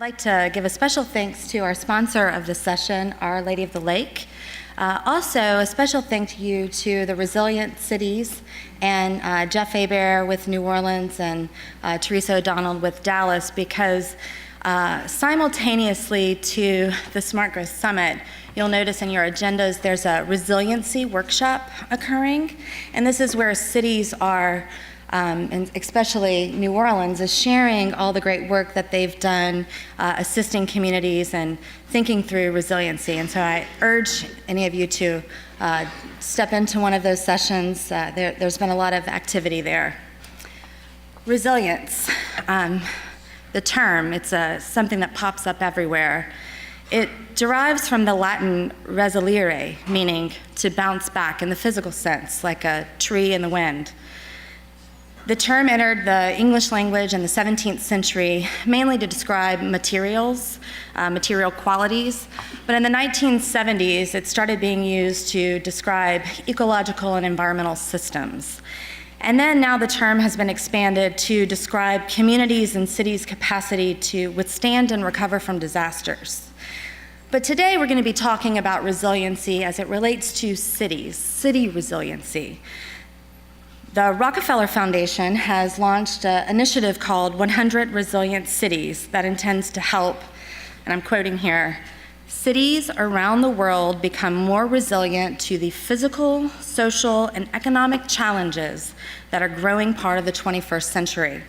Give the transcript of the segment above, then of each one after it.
like to give a special thanks to our sponsor of this session, Our Lady of the Lake. Also, a special thank you to the Resilient Cities and Jeff Hebert with New Orleans and Teresa O'Donnell with Dallas, because simultaneously to the Smart Growth Summit, you'll notice in your agendas there's a resiliency workshop occurring, and this is where cities are and especially New Orleans is sharing all the great work that they've done assisting communities and thinking through resiliency. And so I urge any of you to step into one of those sessions. There's been a lot of activity there. Resilience, the term, it's something that pops up everywhere. It derives from the Latin resilire, meaning to bounce back in the physical sense, like a tree in the wind. The term entered the English language in the 17th century mainly to describe materials, material qualities, but in the 1970s it started being used to describe ecological and environmental systems. And then now the term has been expanded to describe communities and cities' capacity to withstand and recover from disasters. But today we're going to be talking about resiliency as it relates to cities, city resiliency. The Rockefeller Foundation has launched an initiative called 100 Resilient Cities that intends to help, and I'm quoting here, cities around the world become more resilient to the physical, social, and economic challenges that are growing part of the 21st century.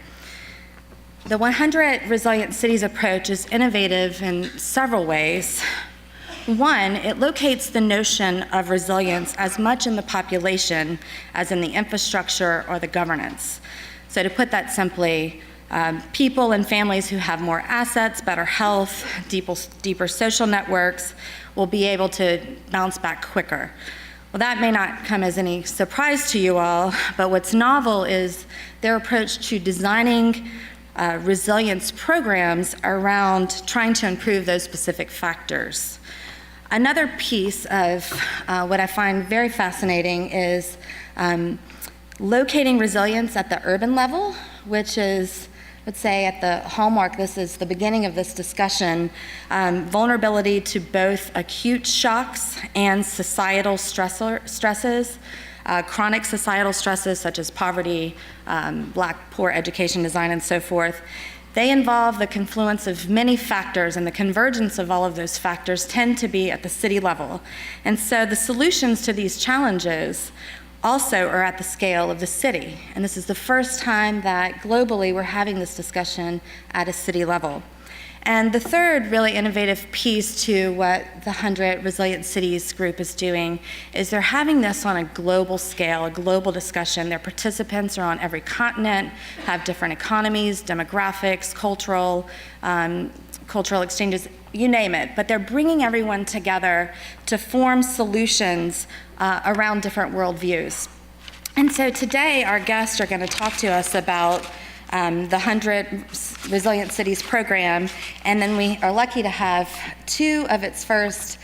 The 100 Resilient Cities approach is innovative in several ways. One, it locates the notion of resilience as much in the population as in the infrastructure or the governance. So to put that simply, people and families who have more assets, better health, deeper social networks will be able to bounce back quicker. Well, that may not come as any surprise to you all, but what's novel is their approach to designing resilience programs around trying to improve those specific factors. Another piece of what I find very fascinating is locating resilience at the urban level, which is, let's say, at the hallmark, this is the beginning of this discussion, vulnerability to both acute shocks and societal stresses, chronic societal stresses such as poverty, Black, poor education, design, and so forth. They involve the confluence of many factors, and the convergence of all of those factors tend to be at the city level. And so the solutions to these challenges also are at the scale of the city. And this is the first time that globally we're having this discussion at a city level. And the third really innovative piece to what the 100 Resilient Cities group is doing is they're having this on a global scale, a global discussion. Their participants are on every continent, have different economies, demographics, cultural exchanges, you name it. But they're bringing everyone together to form solutions around different worldviews. And so today our guests are going to talk to us about the 100 Resilient Cities program, and then we are lucky to have two of its first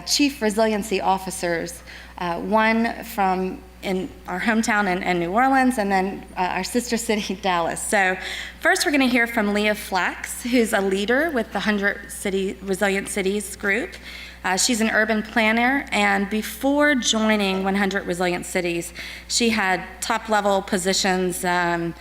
chief resiliency officers, one from in our hometown in New Orleans, and then our sister city, Dallas. So first we're going to hear from Leah Flax, who's a leader with the 100 Resilient Cities group. She's an urban planner, and before joining 100 Resilient Cities, she had top-level positions in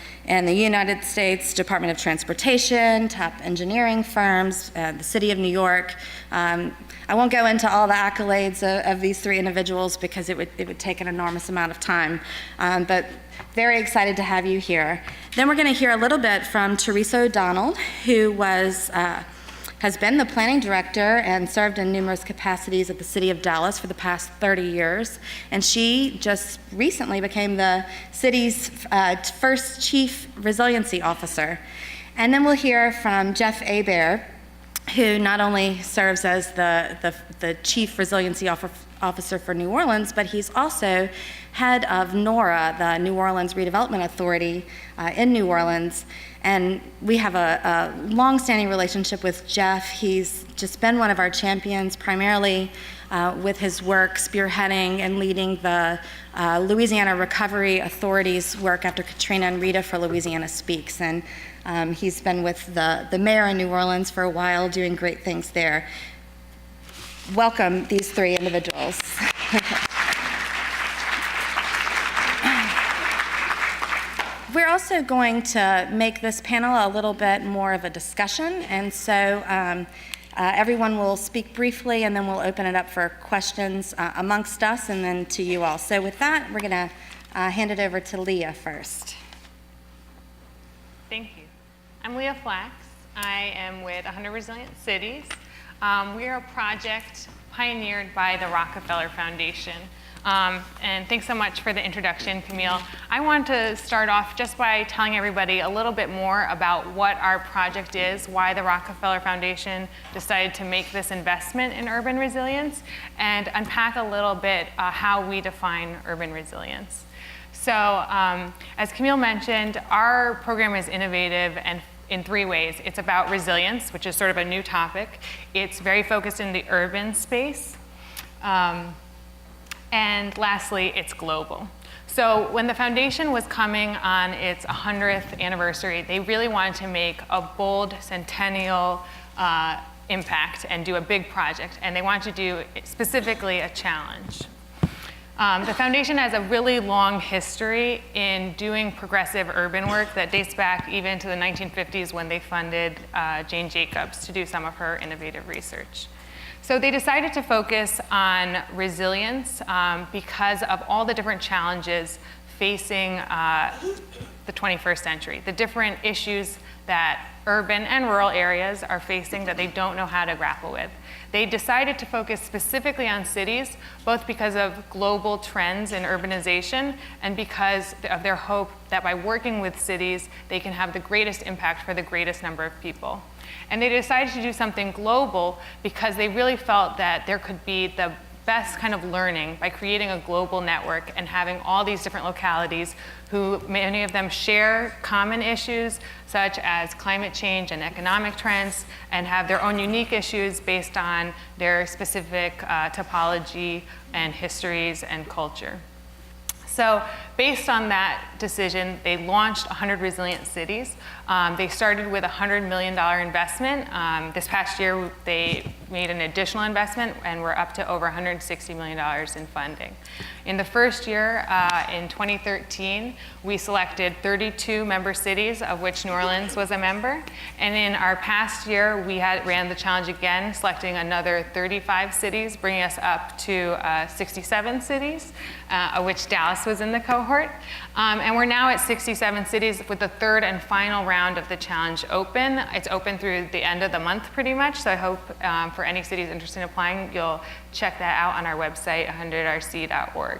the United States Department of Transportation, top engineering firms, the City of New York. I won't go into all the accolades of these three individuals because it would take an enormous amount of time, but very excited to have you here. Then we're going to hear a little bit from Teresa O'Donnell, who has been the planning director and served in numerous capacities at the City of Dallas for the past 30 years. And she just recently became the city's first chief resiliency officer. And then we'll hear from Jeff Hebert, who not only serves as the chief resiliency officer for New Orleans, but he's also head of NORA, the New Orleans Redevelopment Authority in New Orleans. And we have a long-standing relationship with Jeff. He's just been one of our champions, primarily with his work spearheading and leading the Louisiana Recovery Authority's work after Katrina and Rita for Louisiana Speaks. And he's been with the mayor in New Orleans for a while, doing great things there. Welcome these three individuals. We're also going to make this panel a little bit more of a discussion, and so everyone will speak briefly, and then we'll open it up for questions amongst us and then to you all. So with that, we're going to hand it over to Leah first. Thank you. I'm Leah Flax. I am with 100 Resilient Cities. We are a project pioneered by the Rockefeller Foundation. And thanks so much for the introduction, Camille. I want to start off just by telling everybody a little bit more about what our project is, why the Rockefeller Foundation decided to make this investment in urban resilience, and unpack a little bit how we define urban resilience. So, as Camille mentioned, our program is innovative and in three ways. It's about resilience, which is sort of a new topic. It's very focused in the urban space. And lastly, it's global. So when the foundation was coming on its 100th anniversary, they really wanted to make a bold centennial impact and do a big project. And they wanted to do specifically a challenge. The foundation has a really long history in doing progressive urban work that dates back even to the 1950s when they funded Jane Jacobs to do some of her innovative research. So they decided to focus on resilience because of all the different challenges facing the 21st century, the different issues that urban and rural areas are facing that they don't know how to grapple with. They decided to focus specifically on cities, both because of global trends in urbanization and because of their hope that by working with cities, they can have the greatest impact for the greatest number of people. And they decided to do something global because they really felt that there could be the best kind of learning by creating a global network and having all these different localities who many of them share common issues such as climate change and economic trends and have their own unique issues based on their specific topology and histories and culture. So based on that decision, they launched 100 Resilient Cities. They started with a $100 million investment. This past year, they made an additional investment, and we're up to over $160 million in funding. In the first year, in 2013, we selected 32 member cities, of which New Orleans was a member. And in our past year, we ran the challenge again, selecting another 35 cities, bringing us up to 67 cities, of which Dallas was in the cohort. And we're now at 67 cities with the third and final round of the challenge open. It's open through the end of the month pretty much, so I hope for any cities interested in applying, you'll check that out on our website, 100rc.org.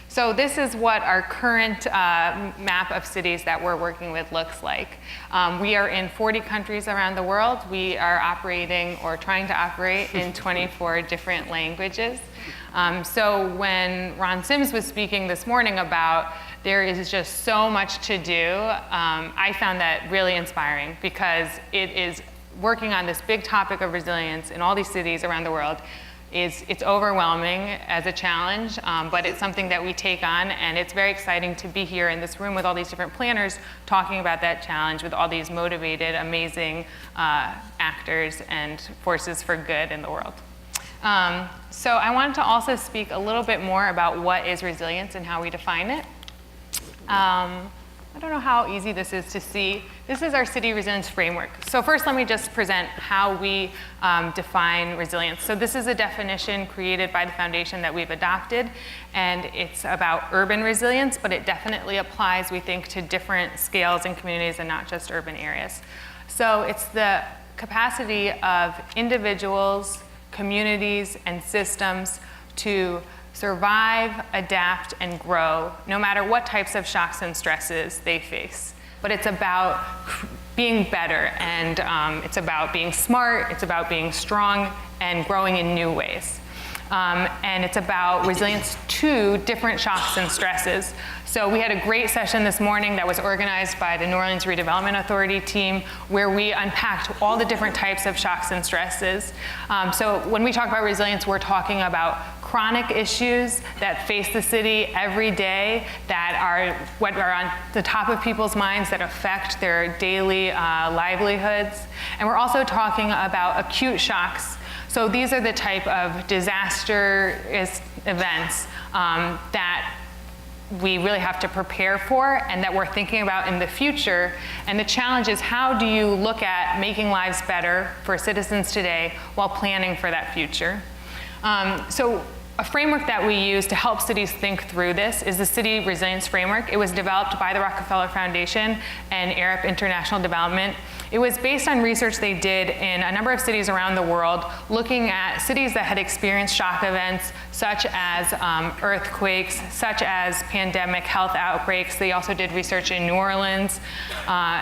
So this is what our current map of cities that we're working with looks like. We are in 40 countries around the world. We are operating or trying to operate in 24 different languages. So when Ron Sims was speaking this morning about there is just so much to do, I found that really inspiring because it is working on this big topic of resilience in all these cities around the world. It's overwhelming as a challenge, but it's something that we take on, and it's very exciting to be here in this room with all these different planners talking about that challenge with all these motivated, amazing actors and forces for good in the world. So I wanted to also speak a little bit more about what is resilience and how we define it. I don't know how easy this is to see. This is our city resilience framework. So first, let me just present how we define resilience. So this is a definition created by the foundation that we've adopted, and it's about urban resilience, but it definitely applies, we think, to different scales and communities and not just urban areas. So it's the capacity of individuals, communities, and systems to survive, adapt, and grow, no matter what types of shocks and stresses they face. But it's about being better, and it's about being smart, it's about being strong, and growing in new ways. and it's about resilience to different shocks and stresses. So we had a great session this morning that was organized by the New Orleans Redevelopment Authority team, where we unpacked all the different types of shocks and stresses. So when we talk about resilience, we're talking about chronic issues that face the city every day, that are what are on the top of people's minds, that affect their daily livelihoods. And we're also talking about acute shocks. So these are the type of disastrous events that we really have to prepare for and that we're thinking about in the future. And the challenge is, how do you look at making lives better for citizens today while planning for that future? So a framework that we use to help cities think through this is the City Resilience Framework. It was developed by the Rockefeller Foundation and Arup International Development. It was based on research they did in a number of cities around the world, looking at cities that had experienced shock events such as earthquakes, such as pandemic health outbreaks. They also did research in New Orleans,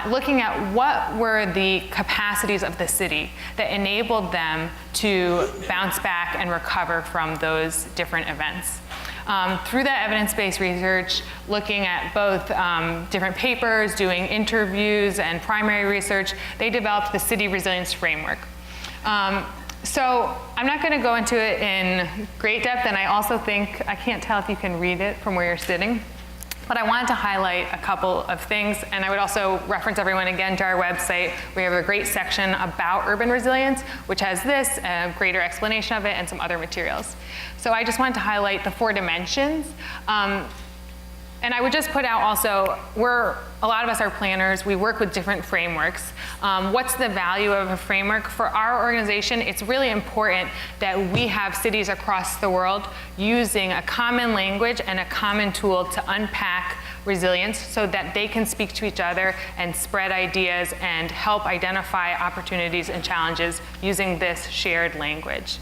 looking at what were the capacities of the city that enabled them to bounce back and recover from those different events. Through that evidence-based research, looking at both different papers, doing interviews, and primary research, they developed the City Resilience Framework. So I'm not going to go into it in great depth, and I also think, I can't tell if you can read it from where you're sitting, but I wanted to highlight a couple of things, and I would also reference everyone again to our website. We have a great section about urban resilience, which has this, a greater explanation of it, and some other materials. So I just wanted to highlight the 4 dimensions. And I would just put out also, a lot of us are planners, we work with different frameworks. What's the value of a framework? For our organization, it's really important that we have cities across the world using a common language and a common tool to unpack resilience so that they can speak to each other and spread ideas and help identify opportunities and challenges using this shared language.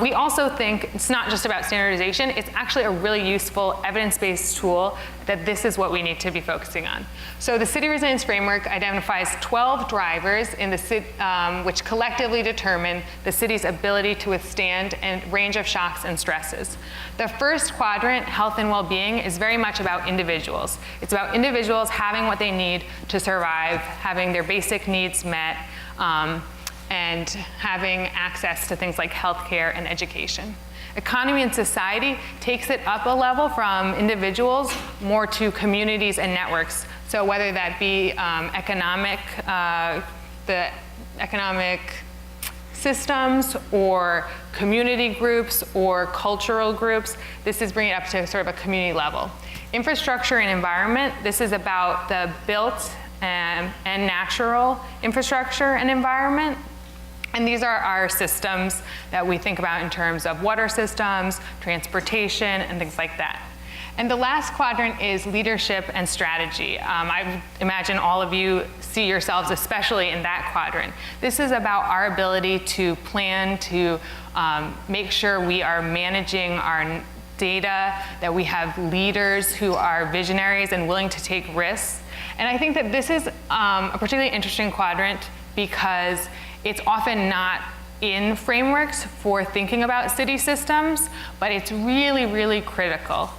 We also think it's not just about standardization, it's actually a really useful evidence-based tool that this is what we need to be focusing on. So the City Resilience Framework identifies 12 drivers in the city, which collectively determine the city's ability to withstand a range of shocks and stresses. The first quadrant, health and well-being, is very much about individuals. It's about individuals having what they need to survive, having their basic needs met, and having access to things like healthcare and education. Economy and society takes it up a level from individuals more to communities and networks. So whether that be the economic systems or community groups or cultural groups, this is bringing it up to sort of a community level. Infrastructure and environment, this is about the built and natural infrastructure and environment. And these are our systems that we think about in terms of water systems, transportation, and things like that. And the last quadrant is leadership and strategy. I imagine all of you see yourselves especially in that quadrant. This is about our ability to plan, to make sure we are managing our data, that we have leaders who are visionaries and willing to take risks. And I think that this is a particularly interesting quadrant because it's often not in frameworks for thinking about city systems, but it's really, really critical.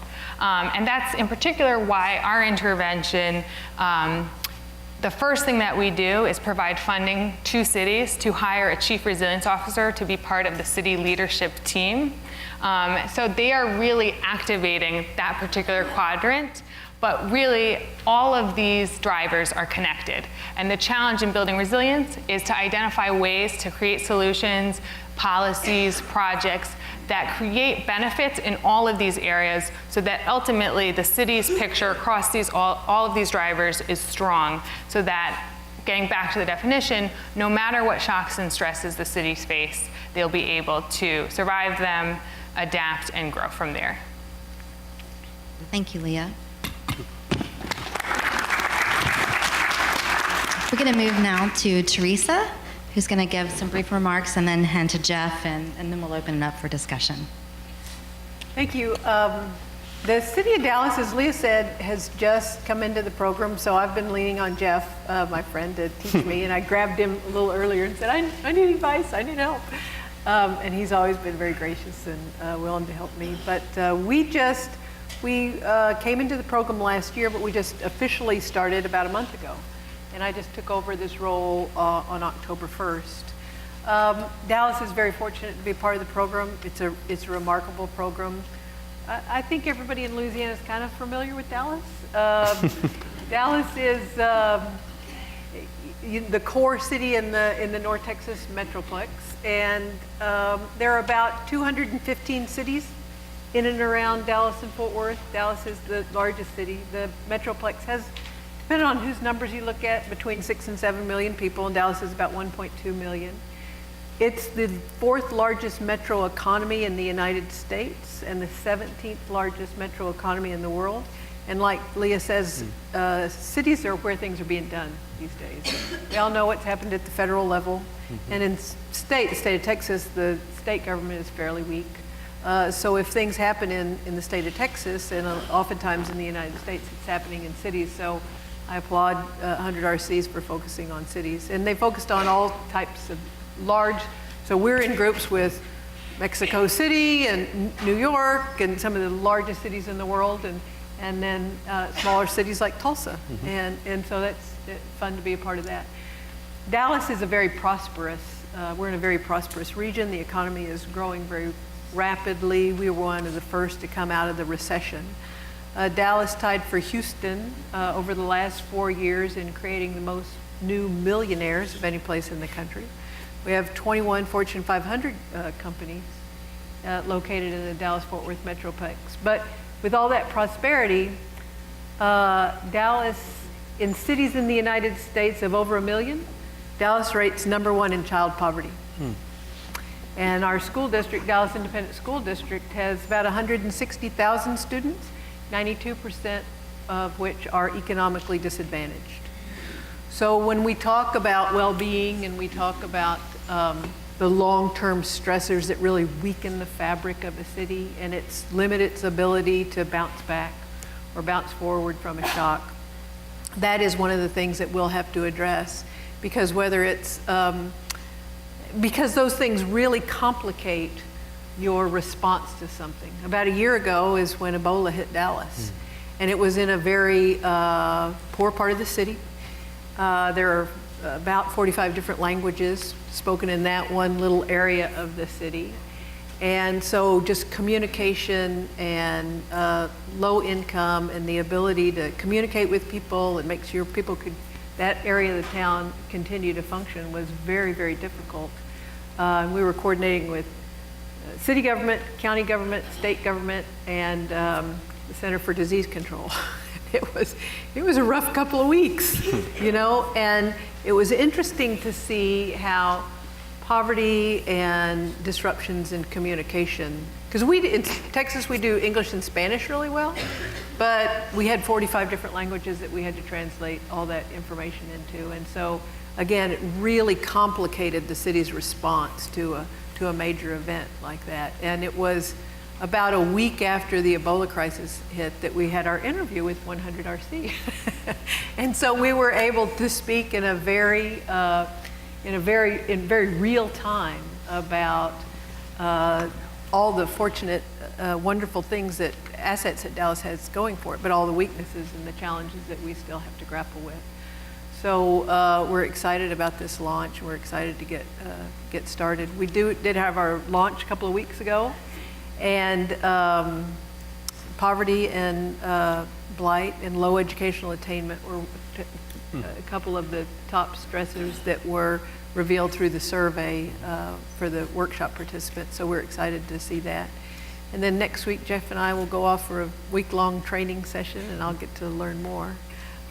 And that's in particular why our intervention, the first thing that we do is provide funding to cities to hire a chief resilience officer to be part of the city leadership team. So they are really activating that particular quadrant. But really, all of these drivers are connected. And the challenge in building resilience is to identify ways to create solutions, policies, projects that create benefits in all of these areas so that ultimately the city's picture across all of these drivers is strong, so that, getting back to the definition, no matter what shocks and stresses the cities face, they'll be able to survive them, adapt, and grow from there. Thank you, Leah. We're going to move now to Teresa, who's going to give some brief remarks and then hand to Jeff, and then we'll open it up for discussion. Thank you. The City of Dallas, as Leah said, has just come into the program, so I've been leaning on Jeff, my friend, to teach me, and I grabbed him a little earlier and said, I need advice, I need help. And he's always been very gracious and willing to help me. But we came into the program last year, but we just officially started about a month ago. And I just took over this role on October 1st. Dallas is very fortunate to be part of the program. It's a remarkable program. I think everybody in Louisiana is kind of familiar with Dallas. Dallas is the core city in the North Texas Metroplex, and there are about 215 cities in and around Dallas and Fort Worth. Dallas is the largest city. The Metroplex has, depending on whose numbers you look at, between 6 and 7 million people, and Dallas is about 1.2 million. It's the 4th largest metro economy in the United States and the 17th largest metro economy in the world. And like Leah says, cities are where things are being done these days. We all know what's happened at the federal level. And in the state of Texas, the state government is fairly weak. So if things happen in the state of Texas, and oftentimes in the United States, it's happening in cities. So I applaud 100 RCs for focusing on cities. And they focused on all types of large, so we're in groups with Mexico City and New York and some of the largest cities in the world, and then smaller cities like Tulsa. And so that's fun to be a part of that. Dallas is a very prosperous, we're in a very prosperous region. The economy is growing very rapidly. We were one of the first to come out of the recession. Dallas tied for Houston over the last 4 years in creating the most new millionaires of any place in the country. We have 21 Fortune 500 companies located in the Dallas-Fort Worth Metroplex. But with all that prosperity, Dallas, in cities in the United States of over 1 million, Dallas rates #1 in child poverty. And our school district, Dallas Independent School District, has about 160,000 students, 92% of which are economically disadvantaged. So when we talk about well-being and we talk about the long-term stressors that really weaken the fabric of a city and limit its ability to bounce back or bounce forward from a shock, that is one of the things that we'll have to address, because because those things really complicate your response to something. About a year ago is when Ebola hit Dallas, and it was in a very poor part of the city. There are about 45 different languages spoken in that one little area of the city. And so just communication and low income and the ability to communicate with people and make sure people could, that area of the town continue to function was very, very difficult. We were coordinating with city government, county government, state government, and the Center for Disease Control. It was a rough couple of weeks, you know, and it was interesting to see how poverty and disruptions in communication, because in Texas we do English and Spanish really well, but we had 45 different languages that we had to translate all that information into, and so again, it really complicated the city's response to a major event like that. And it was about a week after the Ebola crisis hit that we had our interview with 100 RC. And so we were able to speak in very real time about all the fortunate, wonderful things assets that Dallas has going for it, but all the weaknesses and the challenges that we still have to grapple with. So we're excited about this launch. We're excited to get started. We did have our launch a couple of weeks ago, and poverty and blight and low educational attainment were a couple of the top stressors that were revealed through the survey for the workshop participants. So we're excited to see that. And then next week, Jeff and I will go off for a week-long training session, and I'll get to learn more.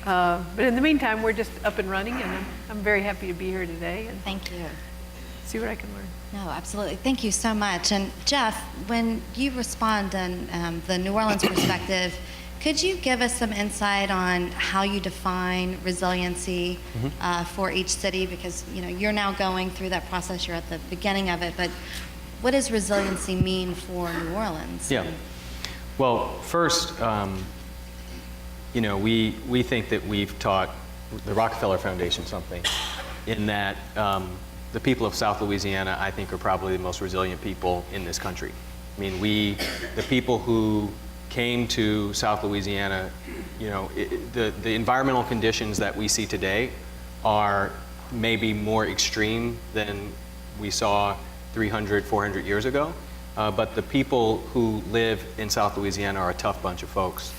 But in the meantime, we're just up and running, and I'm very happy to be here today and Thank you. see what I can learn. No, absolutely. Thank you so much. And Jeff, when you respond on the New Orleans perspective, could you give us some insight on how you define resiliency for each city? Because you're now going through that process. You're at the beginning of it, but what does resiliency mean for New Orleans? Yeah. Well, first, we think that we've taught the Rockefeller Foundation something in that the people of South Louisiana, I think, are probably the most resilient people in this country. I mean, the people who came to South Louisiana, you know, the environmental conditions that we see today are maybe more extreme than we saw 300, 400 years ago. But the people who live in South Louisiana are a tough bunch of folks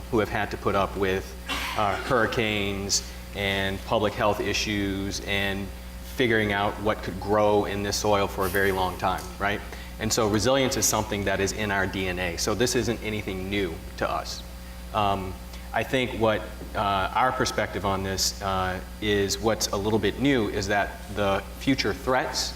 who have had to put up with hurricanes and public health issues and figuring out what could grow in this soil for a very long time, right? And so resilience is something that is in our DNA. So this isn't anything new to us. I think what our perspective on this is what's a little bit new is that the future threats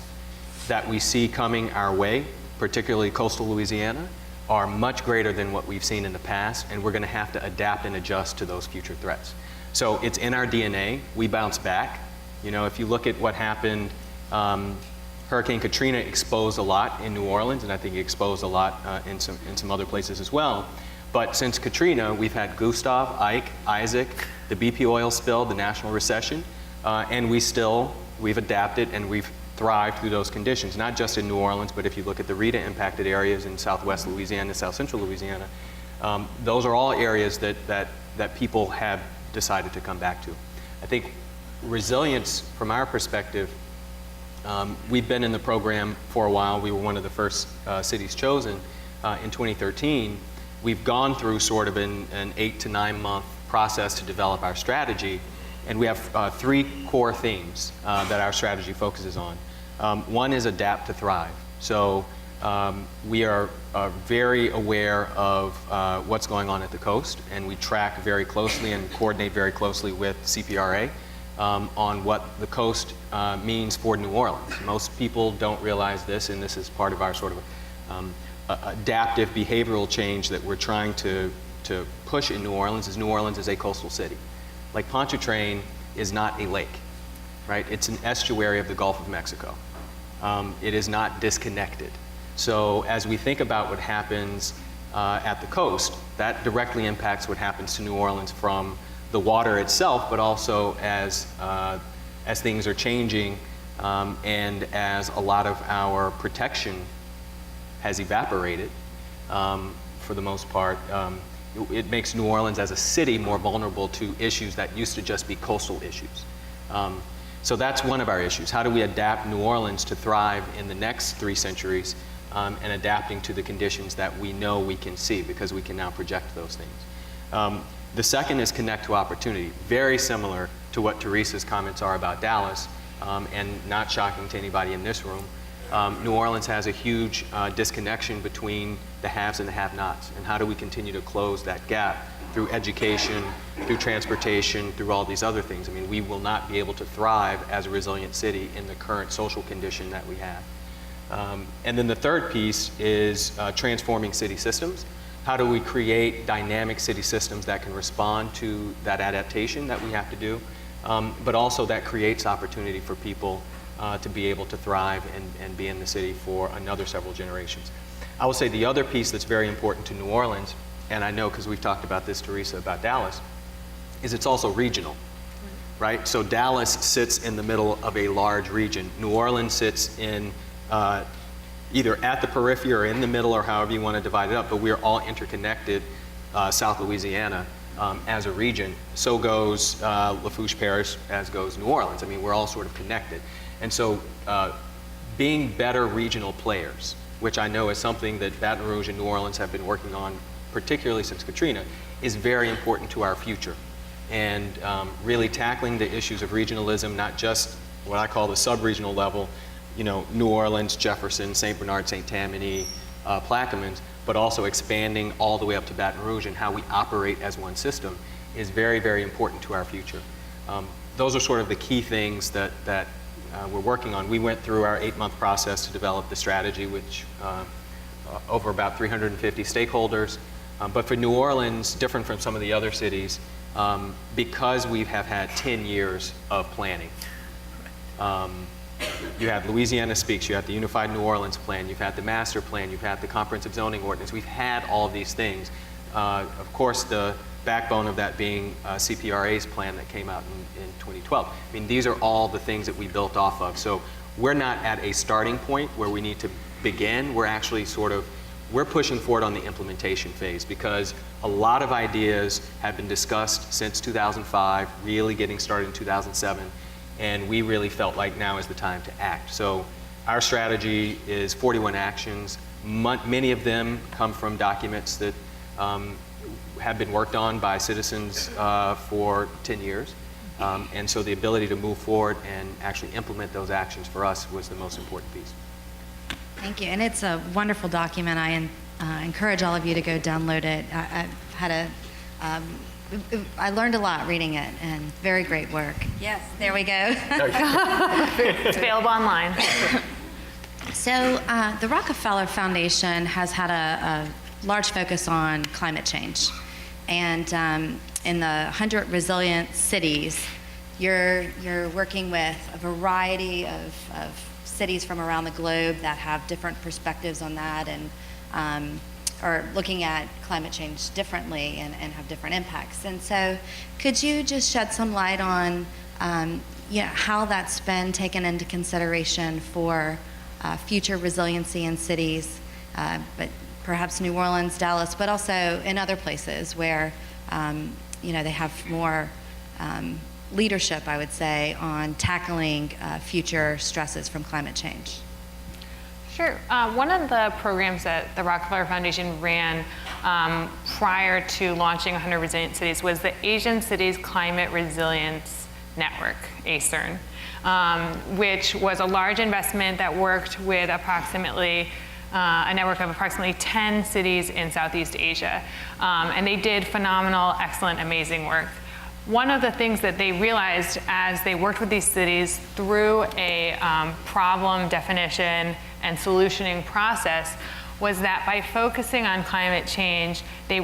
that we see coming our way, particularly coastal Louisiana, are much greater than what we've seen in the past, and we're going to have to adapt and adjust to those future threats. So it's in our DNA. We bounce back. You know, if you look at what happened, Hurricane Katrina exposed a lot in New Orleans, and I think it exposed a lot in some other places as well. But since Katrina, we've had Gustav, Ike, Isaac, the BP oil spill, the national recession, and we've adapted and we've thrived through those conditions, not just in New Orleans, but if you look at the Rita impacted areas in southwest Louisiana, south central Louisiana, those are all areas that people have decided to come back to. I think resilience, from our perspective, we've been in the program for a while. We were one of the first cities chosen in 2013. We've gone through sort of an 8 to 9 month process to develop our strategy, and we have 3 core themes that our strategy focuses on. One is adapt to thrive. So we are very aware of what's going on at the coast, and we track very closely and coordinate very closely with CPRA on what the coast means for New Orleans. Most people don't realize this, and this is part of our sort of adaptive behavioral change that we're trying to push in New Orleans is a coastal city. Lake Pontchartrain is not a lake, right? It's an estuary of the Gulf of Mexico. It is not disconnected. So as we think about what happens at the coast, that directly impacts what happens to New Orleans from the water itself, but also as things are changing and as a lot of our protection has evaporated for the most part. It makes New Orleans as a city more vulnerable to issues that used to just be coastal issues. So that's one of our issues. How do we adapt New Orleans to thrive in the next 3 centuries and adapting to the conditions that we know we can see because we can now project those things. The second is connect to opportunity. Very similar to what Teresa's comments are about Dallas and not shocking to anybody in this room. New Orleans has a huge disconnection between the haves and the have-nots, and how do we continue to close that gap through education, through transportation, through all these other things. I mean, we will not be able to thrive as a resilient city in the current social condition that we have. And then the third piece is transforming city systems. How do we create dynamic city systems that can respond to that adaptation that we have to do, but also that creates opportunity for people to be able to thrive and be in the city for another several generations. I will say the other piece that's very important to New Orleans, and I know because we've talked about this, Teresa, about Dallas, is it's also regional, right? So Dallas sits in the middle of a large region. New Orleans sits in either at the periphery or in the middle, or however you want to divide it up, but we're all interconnected, South Louisiana, as a region. So goes Lafourche Parish, as goes New Orleans. I mean, we're all sort of connected. And so being better regional players, which I know is something that Baton Rouge and New Orleans have been working on, particularly since Katrina, is very important to our future. And really tackling the issues of regionalism, not just what I call the sub-regional level, you know, New Orleans, Jefferson, St. Bernard, St. Tammany, Plaquemines, but also expanding all the way up to Baton Rouge and how we operate as one system is very, very important to our future. Those are sort of the key things that we're working on. We went through our 8-month process to develop the strategy, which over about 350 stakeholders. But for New Orleans, different from some of the other cities, because we have had 10 years of planning. You have Louisiana Speaks, you have the Unified New Orleans Plan, you've had the Master Plan, you've had the Comprehensive Zoning Ordinance. We've had all of these things. Of course, the backbone of that being CPRA's plan that came out in 2012. I mean, these are all the things that we built off of. So we're not at a starting point where we need to begin. We're actually we're pushing forward on the implementation phase, because a lot of ideas have been discussed since 2005, really getting started in 2007, and we really felt like now is the time to act. So our strategy is 41 actions. Many of them come from documents that have been worked on by citizens for 10 years. And so the ability to move forward and actually implement those actions for us was the most important piece. Thank you, and it's a wonderful document. I encourage all of you to go download it. I learned a lot reading it, and very great work. Yes, there we go. It's available online. So the Rockefeller Foundation has had a large focus on climate change, and in the 100 resilient cities, you're working with a variety of cities from around the globe that have different perspectives on that, and are looking at climate change differently and have different impacts. And so could you just shed some light on how that's been taken into consideration for future resiliency in cities, but perhaps New Orleans, Dallas, but also in other places where they have more leadership, I would say, on tackling future stresses from climate change? Sure. One of the programs that the Rockefeller Foundation ran prior to launching 100 Resilient Cities was the Asian Cities Climate Resilience Network, ACERN, which was a large investment that worked with a network of approximately 10 cities in Southeast Asia. And they did phenomenal, excellent, amazing work. One of the things that they realized as they worked with these cities through a problem definition and solutioning process was that by focusing on climate change, it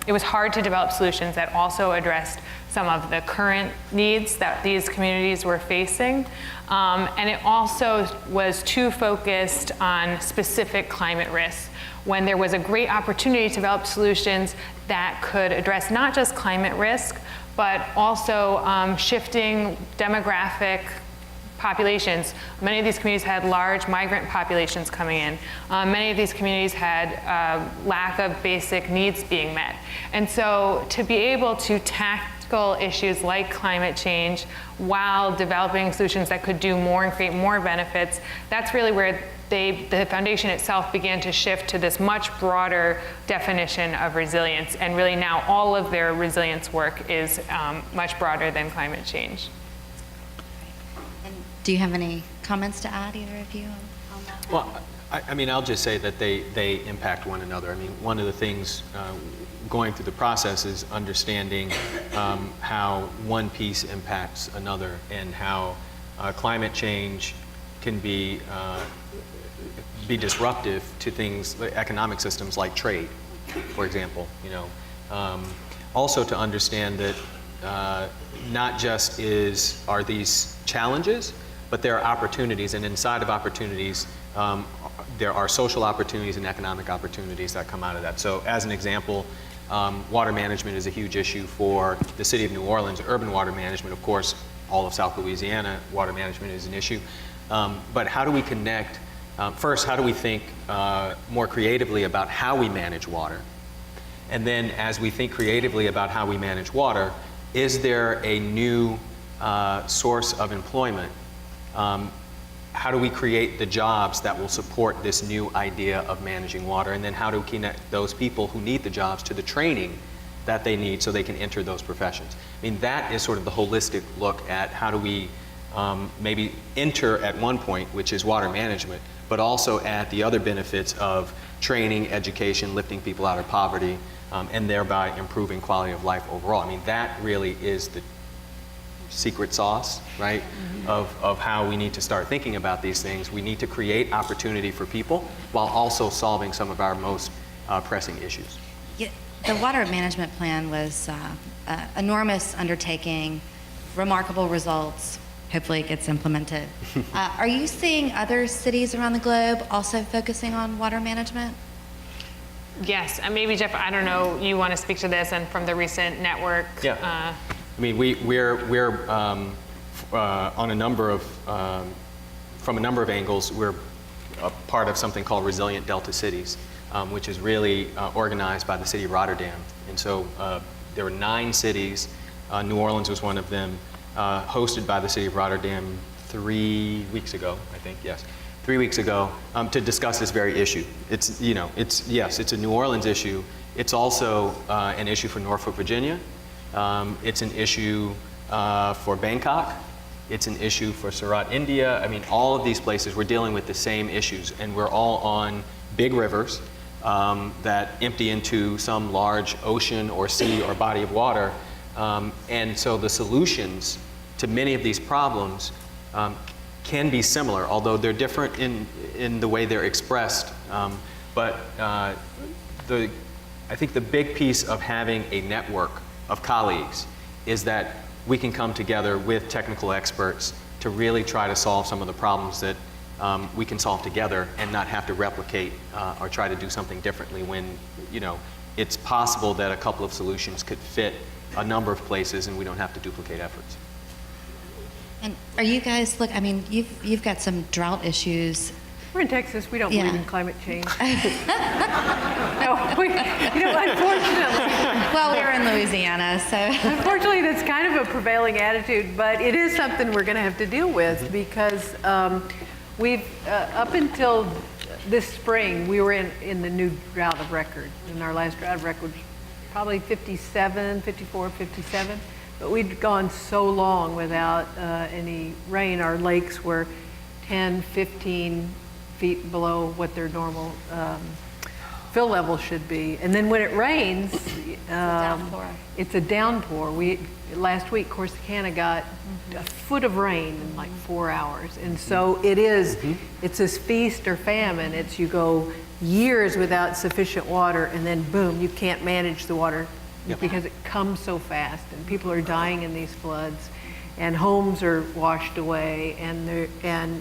was hard to develop solutions that also addressed some of the current needs that these communities were facing. And it also was too focused on specific climate risks, when there was a great opportunity to develop solutions that could address not just climate risk, but also shifting demographic populations. Many of these communities had large migrant populations coming in. Many of these communities had lack of basic needs being met. And so to be able to tackle issues like climate change while developing solutions that could do more and create more benefits, that's really where the foundation itself began to shift to this much broader definition of resilience. And really now all of their resilience work is much broader than climate change. And do you have any comments to add, either of you, on that? Well, I mean, I'll just say that they impact one another. I mean, one of the things going through the process is understanding how one piece impacts another, and how climate change can be disruptive to things, like economic systems like trade, for example. Also to understand that not just are these challenges, but there are opportunities, and inside of opportunities, there are social opportunities and economic opportunities that come out of that. So as an example, water management is a huge issue for the city of New Orleans. Urban water management, of course, all of South Louisiana, water management is an issue. But how do we connect? First, how do we think more creatively about how we manage water? And then as we think creatively about how we manage water, is there a new source of employment? How do we create the jobs that will support this new idea of managing water? And then how do we connect those people who need the jobs to the training that they need so they can enter those professions? I mean, that is sort of the holistic look at how do we maybe enter at one point, which is water management, but also at the other benefits of training, education, lifting people out of poverty, and thereby improving quality of life overall. I mean, that really is the secret sauce, right, of how we need to start thinking about these things. We need to create opportunity for people while also solving some of our most pressing issues. Yeah, the water management plan was an enormous undertaking, remarkable results. Hopefully it gets implemented. Are you seeing other cities around the globe also focusing on water management? Yes, and maybe Jeff, I don't know, you want to speak to this, and from the recent network. Yeah. I mean, we're on a number of, from a number of angles, we're a part of something called Resilient Delta Cities, which is really organized by the city of Rotterdam. And so there were 9 cities, New Orleans was one of them, hosted by the city of Rotterdam 3 weeks ago, I think, yes. 3 weeks ago, to discuss this very issue. It's, you know, it's a New Orleans issue. It's also an issue for Norfolk, Virginia. It's an issue for Bangkok. It's an issue for Surat, India. I mean, all of these places, we're dealing with the same issues, and we're all on big rivers that empty into some large ocean or sea or body of water. And so the solutions to many of these problems can be similar, although they're different in the way they're expressed. But I think the big piece of having a network of colleagues is that we can come together with technical experts to really try to solve some of the problems that we can solve together and not have to replicate or try to do something differently when, you know, it's possible that a couple of solutions could fit a number of places and we don't have to duplicate efforts. And are you guys, look, I mean, you've got some drought issues. We're in Texas, we don't Yeah. believe in climate change. No, unfortunately. Well, we're in Louisiana, so. Unfortunately, that's kind of a prevailing attitude, but it is something we're going to have to deal with because we've, up until this spring, we were in the new drought of record. And our last drought of record was probably 57, 54, 57. But we'd gone so long without any rain. Our lakes were 10, 15 feet below what their normal fill level should be. And then when it rains, it's a downpour. Last week, Corsicana got a foot of rain in like 4 hours. And so it's this feast or famine. It's you go years without sufficient water and then boom, you can't manage the water because it comes so fast and people are dying in these floods and homes are washed away and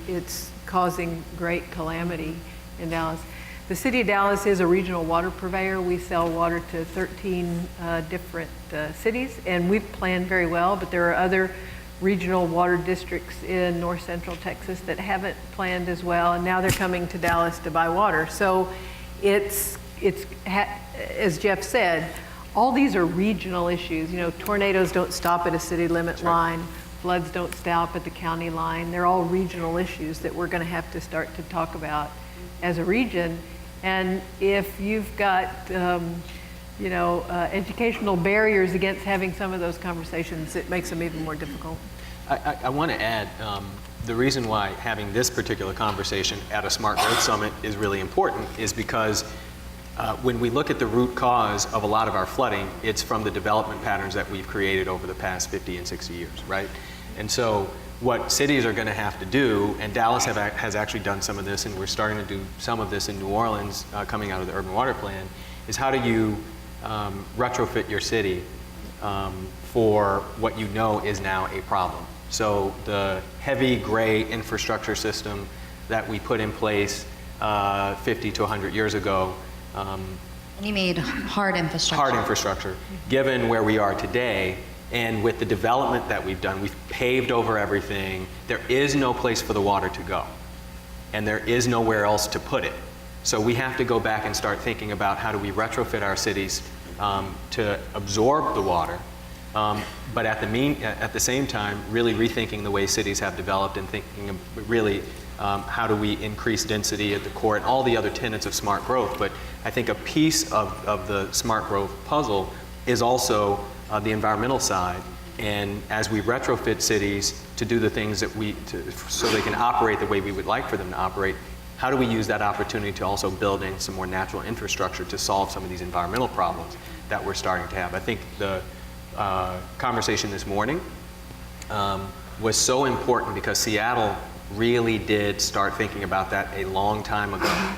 it's causing great calamity in Dallas. The city of Dallas is a regional water purveyor. We sell water to 13 different cities, and we've planned very well, but there are other regional water districts in north central Texas that haven't planned as well, and now they're coming to Dallas to buy water. So it's as Jeff said, all these are regional issues. You know, tornadoes don't stop at a city limit line. Floods don't stop at the county line. They're all regional issues that we're going to have to start to talk about as a region. And if you've got, educational barriers against having some of those conversations, it makes them even more difficult. I want to add, the reason why having this particular conversation at a Smart Growth Summit is really important is because when we look at the root cause of a lot of our flooding, it's from the development patterns that we've created over the past 50 and 60 years, right? And so what cities are going to have to do, and Dallas has actually done some of this, and we're starting to do some of this in New Orleans coming out of the Urban Water Plan, is how do you retrofit your city for what you know is now a problem. So the heavy gray infrastructure system that we put in place 50 to 100 years ago. And you made hard infrastructure. Hard infrastructure. Given where we are today, and with the development that we've done, we've paved over everything. There is no place for the water to go, and there is nowhere else to put it. So we have to go back and start thinking about how do we retrofit our cities to absorb the water, but at the same time, really rethinking the way cities have developed and thinking of really how do we increase density at the core and all the other tenets of smart growth. But I think a piece of the smart growth puzzle is also the environmental side. And as we retrofit cities to do the things that so they can operate the way we would like for them to operate, how do we use that opportunity to also build in some more natural infrastructure to solve some of these environmental problems that we're starting to have? I think the conversation this morning was so important because Seattle really did start thinking about that a long time ago,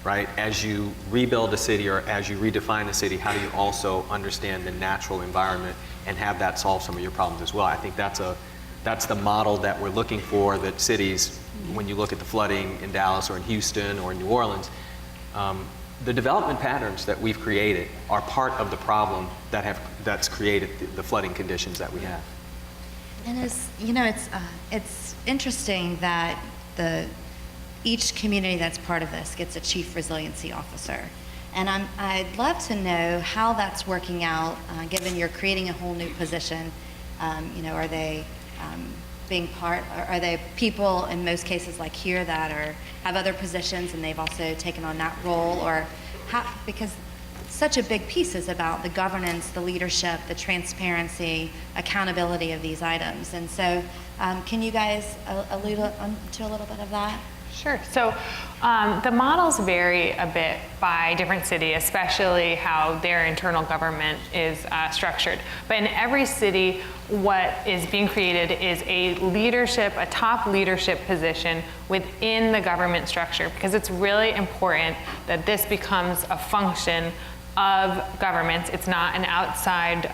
right? As you rebuild a city or as you redefine a city, how do you also understand the natural environment and have that solve some of your problems as well? I think that's the model that we're looking for, that cities, when you look at the flooding in Dallas or in Houston or in New Orleans, the development patterns that we've created are part of the problem that's created the flooding conditions that we have. And it's interesting that each community that's part of this gets a chief resiliency officer. And I'd love to know how that's working out, given you're creating a whole new position. Are they are they people in most cases like here that have other positions and they've also taken on that role, or because such a big piece is about the governance, the leadership, the transparency, accountability of these items. And so can you guys allude to a little bit of that? Sure. So the models vary a bit by different city, especially how their internal government is structured. But in every city, what is being created is a top leadership position within the government structure, because it's really important that this becomes a function of governments. It's not an outside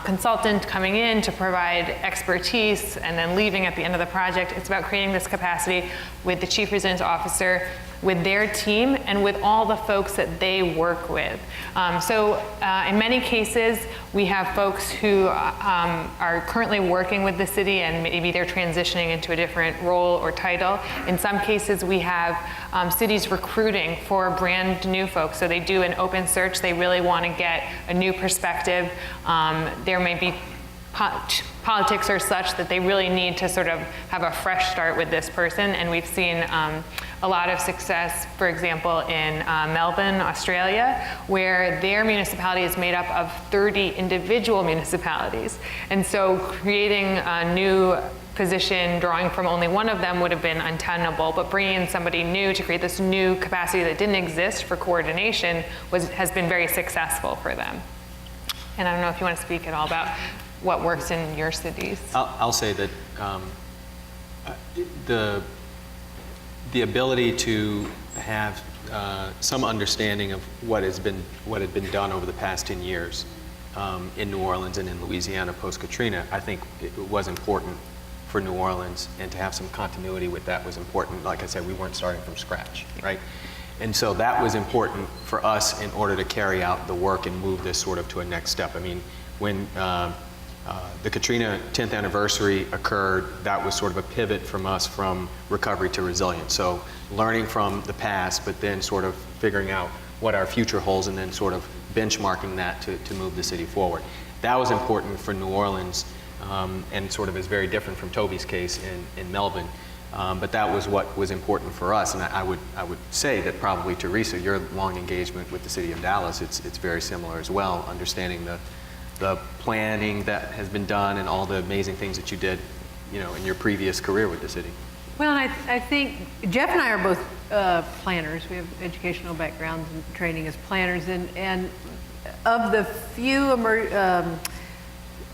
consultant coming in to provide expertise and then leaving at the end of the project. It's about creating this capacity with the Chief Resilience Officer, with their team, and with all the folks that they work with. In many cases, we have folks who are currently working with the city and maybe they're transitioning into a different role or title. In some cases, we have cities recruiting for brand new folks. So they do an open search. They really want to get a new perspective. There may be politics are such that they really need to sort of have a fresh start with this person. And we've seen a lot of success, for example, in Melbourne, Australia, where their municipality is made up of 30 individual municipalities. And so creating a new position, drawing from only one of them would have been untenable, but bringing in somebody new to create this new capacity that didn't exist for coordination has been very successful for them. And I don't know if you want to speak at all about what works in your cities. I'll say that the ability to have some understanding of what had been done over the past 10 years in New Orleans and in Louisiana post-Katrina, I think it was important for New Orleans, and to have some continuity with that was important. Like I said, we weren't starting from scratch, right? And so that was important for us in order to carry out the work and move this sort of to a next step. I mean, when the Katrina 10th anniversary occurred, that was sort of a pivot from us from recovery to resilience. So learning from the past, but then sort of figuring out what our future holds and then sort of benchmarking that to move the city forward. That was important for New Orleans, and sort of is very different from Toby's case in Melbourne. But that was what was important for us. And I would say that probably, Teresa, your long engagement with the city of Dallas, it's very similar as well, understanding the planning that has been done and all the amazing things that you did, in your previous career with the city. Well, I think Jeff and I are both planners. We have educational backgrounds and training as planners, and of the few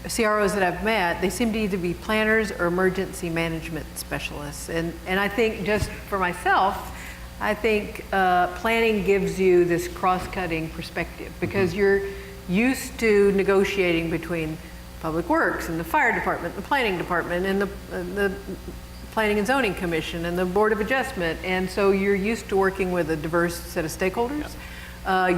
CROs that I've met, they seem to either be planners or emergency management specialists. And I think, just for myself, I think planning gives you this cross-cutting perspective, because you're used to negotiating between Public Works and the Fire Department, the Planning Department, and the Planning and Zoning Commission and the Board of Adjustment. And so you're used to working with a diverse set of stakeholders.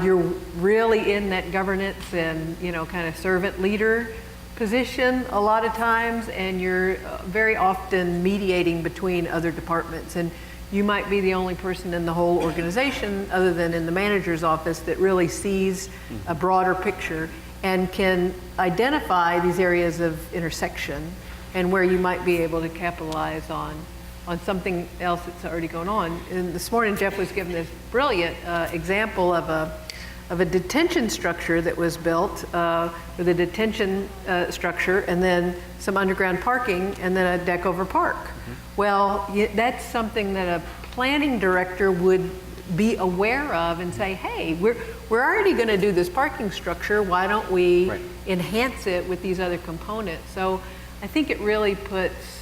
You're really in that governance and, kind of servant leader position a lot of times, and you're very often mediating between other departments. And you might be the only person in the whole organization, other than in the manager's office, that really sees a broader picture and can identify these areas of intersection and where you might be able to capitalize on something else that's already going on. And this morning, Jeff was given this brilliant example of a detention structure that was built with a detention structure and then some underground parking and then a deck over park. Well, that's something that a planning director would be aware of and say, hey, we're already going to do this parking structure. Why don't we enhance it with these other components? So I think it really puts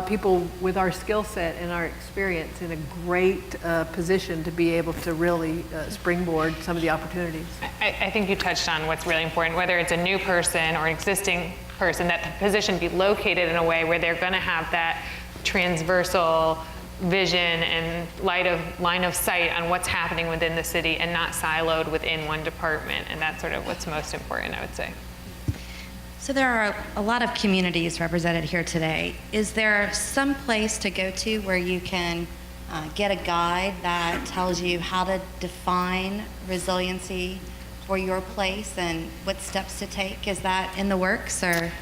people with our skill set and our experience in a great position to be able to really springboard some of the opportunities. I think you touched on what's really important, whether it's a new person or an existing person, that the position be located in a way where they're going to have that transversal vision and line of sight on what's happening within the city and not siloed within one department. And that's sort of what's most important, I would say. So there are a lot of communities represented here today. Is there some place to go to where you can get a guide that tells you how to define resiliency for your place and what steps to take? Is that in the works, or?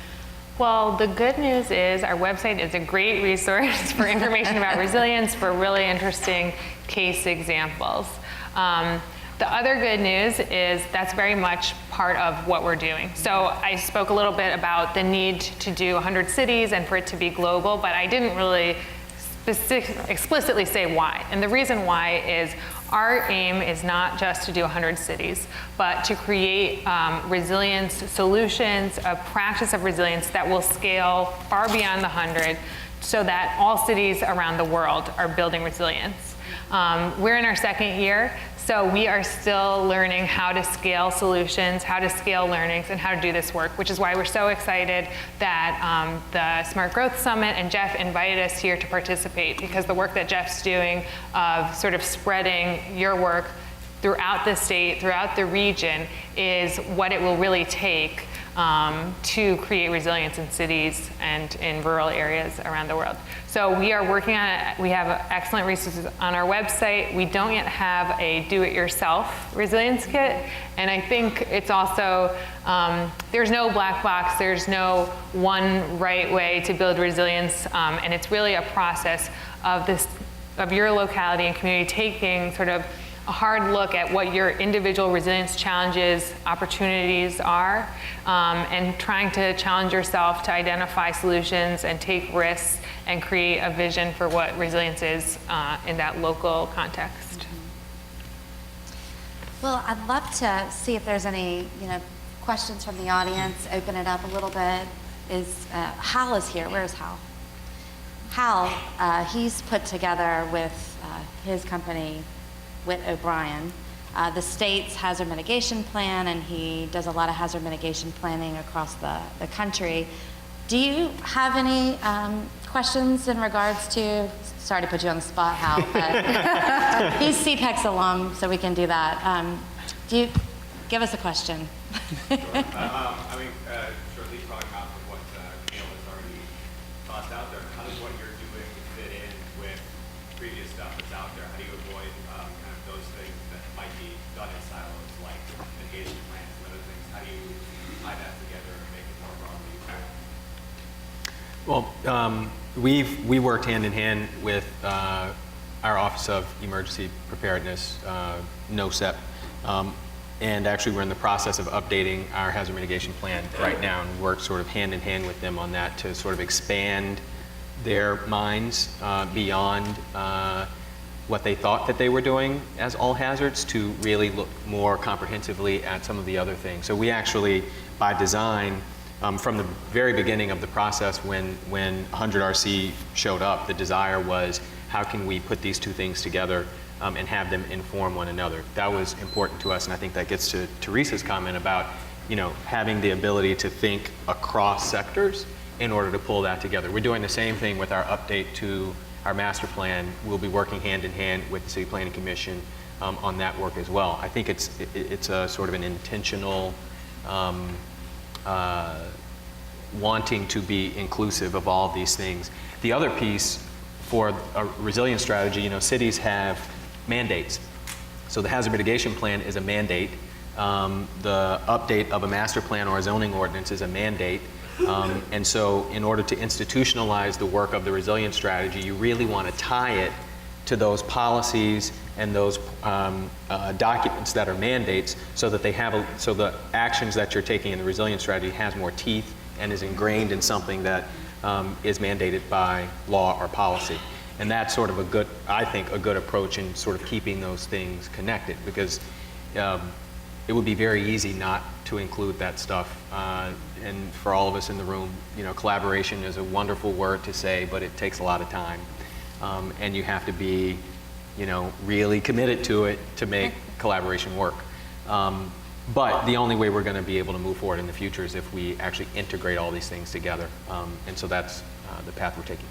Well, the good news is our website is a great resource for information about resilience, for really interesting case examples. The other good news is that's very much part of what we're doing. So I spoke a little bit about the need to do 100 cities and for it to be global, but I didn't really explicitly say why. And the reason why is our aim is not just to do 100 cities, but to create resilience solutions, a practice of resilience that will scale far beyond the 100 so that all cities around the world are building resilience. We're in our second year, so we are still learning how to scale solutions, how to scale learnings, and how to do this work, which is why we're so excited that the Smart Growth Summit and Jeff invited us here to participate, because the work that Jeff's doing of sort of spreading your work throughout the state, throughout the region, is what it will really take to create resilience in cities and in rural areas around the world. So we are working on it. We have excellent resources on our website. We don't yet have a do-it-yourself resilience kit. And I think it's also, there's no black box, there's no one right way to build resilience. And it's really a process of your locality and community taking sort of a hard look at what your individual resilience challenges, opportunities are, and trying to challenge yourself to identify solutions and take risks and create a vision for what resilience is in that local context. Well, I'd love to see if there's any, questions from the audience. Open it up a little bit. Hal is here. Where's Hal? Hal, he's put together with his company, Witt O'Brien, the state's hazard mitigation plan, and he does a lot of hazard mitigation planning across the country. Do you have any questions in regards to, sorry to put you on the spot, Hal, but he's CPEX alum, so we can do that. Do you give us a question? Sure. Shortly talking about what Camille has already tossed out there, how does what you're doing fit in with previous stuff that's out there? How do you avoid kind of those things that might be done in silos, like mitigation plans and other things? How do you tie that together and make it more broadly useful? Well, we worked hand in hand with our Office of Emergency Preparedness, NOCEP, and actually we're in the process of updating our hazard mitigation plan right now, and work sort of hand in hand with them on that to sort of expand their minds beyond what they thought that they were doing as all hazards, to really look more comprehensively at some of the other things. So we actually, by design, from the very beginning of the process, when 100 RC showed up, the desire was, how can we put these two things together and have them inform one another? That was important to us, and I think that gets to Teresa's comment about, having the ability to think across sectors in order to pull that together. We're doing the same thing with our update to our master plan. We'll be working hand in hand with the City Planning Commission on that work as well. I think it's a sort of an intentional wanting to be inclusive of all of these things. The other piece for a resilience strategy, cities have mandates. So the hazard mitigation plan is a mandate. The update of a master plan or a zoning ordinance is a mandate. And so in order to institutionalize the work of the resilience strategy, you really want to tie it to those policies and those documents that are mandates, so that so the actions that you're taking in the resilience strategy has more teeth and is ingrained in something that is mandated by law or policy. And that's sort of I think a good approach in sort of keeping those things connected, because it would be very easy not to include that stuff. And for all of us in the room, collaboration is a wonderful word to say, but it takes a lot of time. And you have to be, really committed to it to make collaboration work. But the only way we're going to be able to move forward in the future is if we actually integrate all these things together. And so that's the path we're taking.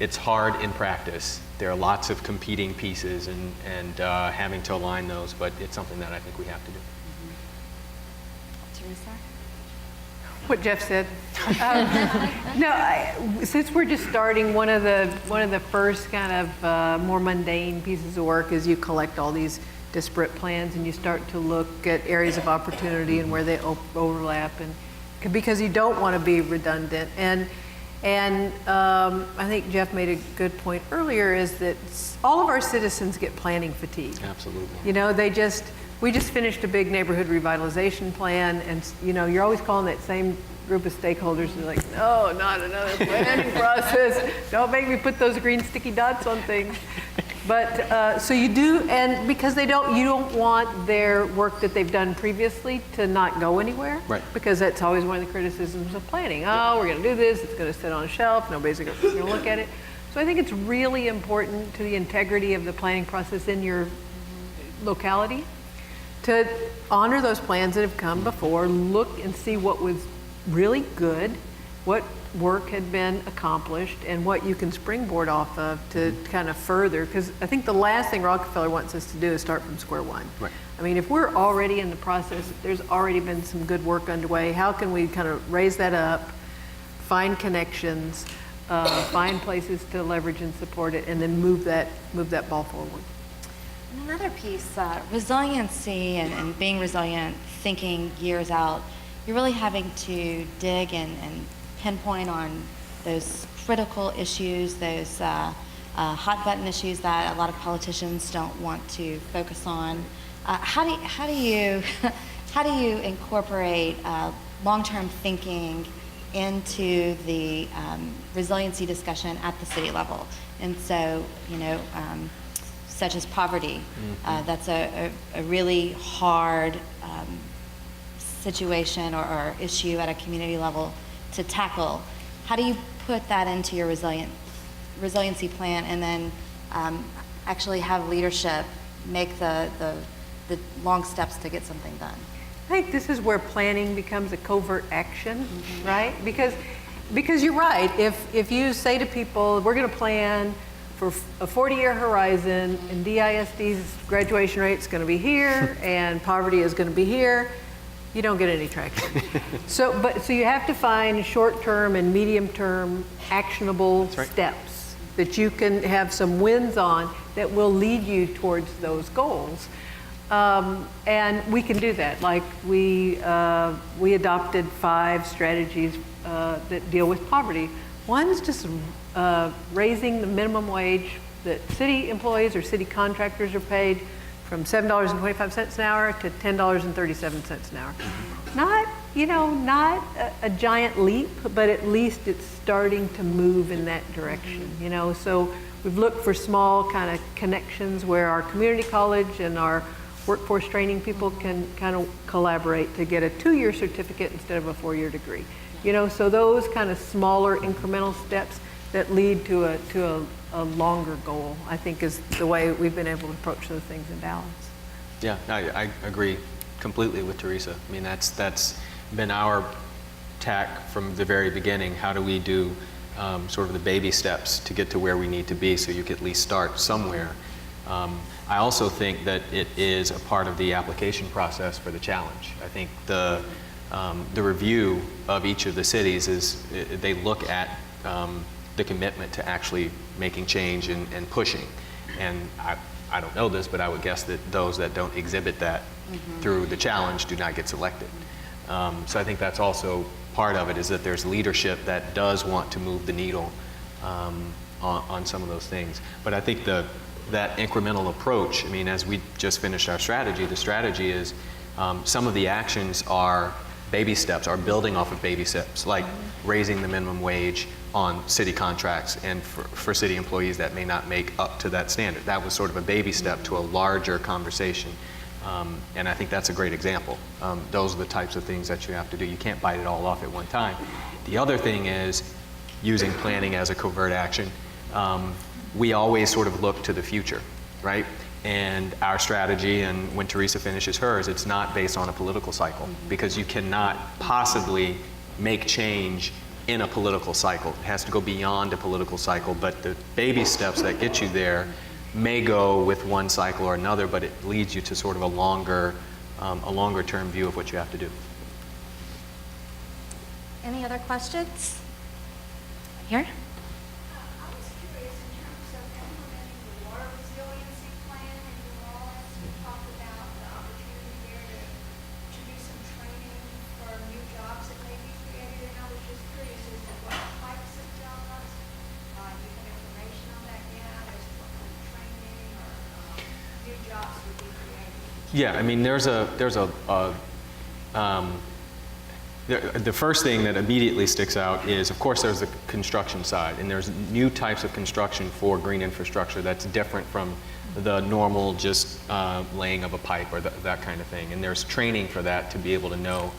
it's hard in practice. There are lots of competing pieces and having to align those, but it's something that I think we have to do. Teresa? What Jeff said. Since we're just starting, one of the first kind of more mundane pieces of work is you collect all these disparate plans and you start to look at areas of opportunity and where they overlap, and because you don't want to be redundant. And I think Jeff made a good point earlier, is that all of our citizens get planning fatigue. Absolutely. You know, we just finished a big neighborhood revitalization plan, and you know, you're always calling that same group of stakeholders, and they're like, no, not another planning process. Don't make me put those green sticky dots on things. But so you do, and because you don't want their work that they've done previously to not go anywhere. Right. Because that's always one of the criticisms of planning. Oh, we're going to do this, it's going to sit on a shelf, nobody's going to look at it. So I think it's really important to the integrity of the planning process in your locality to honor those plans that have come before, look and see what was really good, what work had been accomplished, and what you can springboard off of to kind of further, because I think the last thing Rockefeller wants us to do is start from square one. Right. I mean, if we're already in the process, there's already been some good work underway, how can we kind of raise that up, find connections, find places to leverage and support it, and then move that ball forward. And another piece, resiliency and being resilient, thinking years out, you're really having to dig and pinpoint on those critical issues, those hot button issues that a lot of politicians don't want to focus on. How do you incorporate long-term thinking into the resiliency discussion at the city level? And so, you know, such as poverty, that's a really hard situation or issue at a community level to tackle. How do you put that into your resiliency plan, and then actually have leadership make the long steps to get something done? I think this is where planning becomes a covert action, right? Because you're right. If you say to people, we're going to plan for a 40-year horizon, and DISD's graduation rate is going to be here, and poverty is going to be here, you don't get any traction. So you have to find short-term and medium-term actionable steps that you can have some wins on that will lead you towards those goals. And we can do that. Like we adopted 5 strategies that deal with poverty. One's just raising the minimum wage that city employees or city contractors are paid from $7.25 an hour to $10.37 an hour. Not a giant leap, but at least it's starting to move in that direction. You know, so we've looked for small kind of connections where our community college and our workforce training people can kind of collaborate to get a 2-year certificate instead of a 4-year degree. You know, so those kind of smaller incremental steps that lead to a longer goal, I think, is the way we've been able to approach those things in Dallas. Yeah, I agree completely with Teresa. I mean, that's been our tack from the very beginning. How do we do sort of the baby steps to get to where we need to be so you can at least start somewhere? I also think that it is a part of the application process for the challenge. I think the review of each of the cities is they look at the commitment to actually making change and pushing. And I don't know this, but I would guess that those that don't exhibit that through the challenge do not get selected. So I think that's also part of it, is that there's leadership that does want to move the needle on some of those things. But I think that incremental approach, I mean, as we just finished our strategy, the strategy is some of the actions are baby steps, are building off of baby steps, like raising the minimum wage on city contracts and for city employees that may not make up to that standard. That was sort of a baby step to a larger conversation. And I think that's a great example. Those are the types of things that you have to do. You can't bite it all off at one time. The other thing is using planning as a covert action. We always sort of look to the future, right? And our strategy, and when Teresa finishes hers, it's not based on a political cycle, because you cannot possibly make change in a political cycle. It has to go beyond a political cycle, but the baby steps that get you there may go with one cycle or another, but it leads you to sort of a longer term view of what you have to do. Any other questions? Here? I was curious in terms of implementing the water resiliency plan in New Orleans. We talked about the opportunity there to do some training for new jobs that may be created. And I was just curious as to what types of jobs. Do you have information on that yet as to what kind of training or new jobs would be created? Yeah, I mean, the first thing that immediately sticks out is, of course, there's the construction side, and there's new types of construction for green infrastructure that's different from the normal just laying of a pipe or that kind of thing. And there's training for that to be able to know,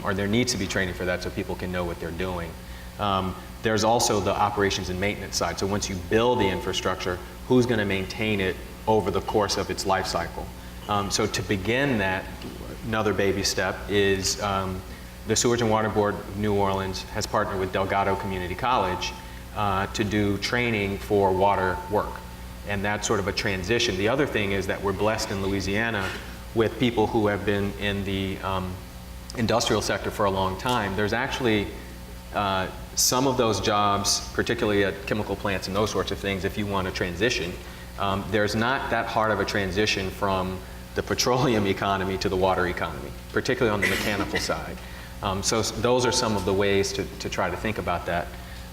or there needs to be training for that so people can know what they're doing. There's also the operations and maintenance side. So once you build the infrastructure, who's going to maintain it over the course of its life cycle? So to begin that, another baby step is the Sewage and Water Board of New Orleans has partnered with Delgado Community College to do training for water work. And that's sort of a transition. The other thing is that we're blessed in Louisiana with people who have been in the industrial sector for a long time. There's actually some of those jobs, particularly at chemical plants and those sorts of things, if you want to transition, there's not that hard of a transition from the petroleum economy to the water economy, particularly on the mechanical side. So those are some of the ways to try to think about that.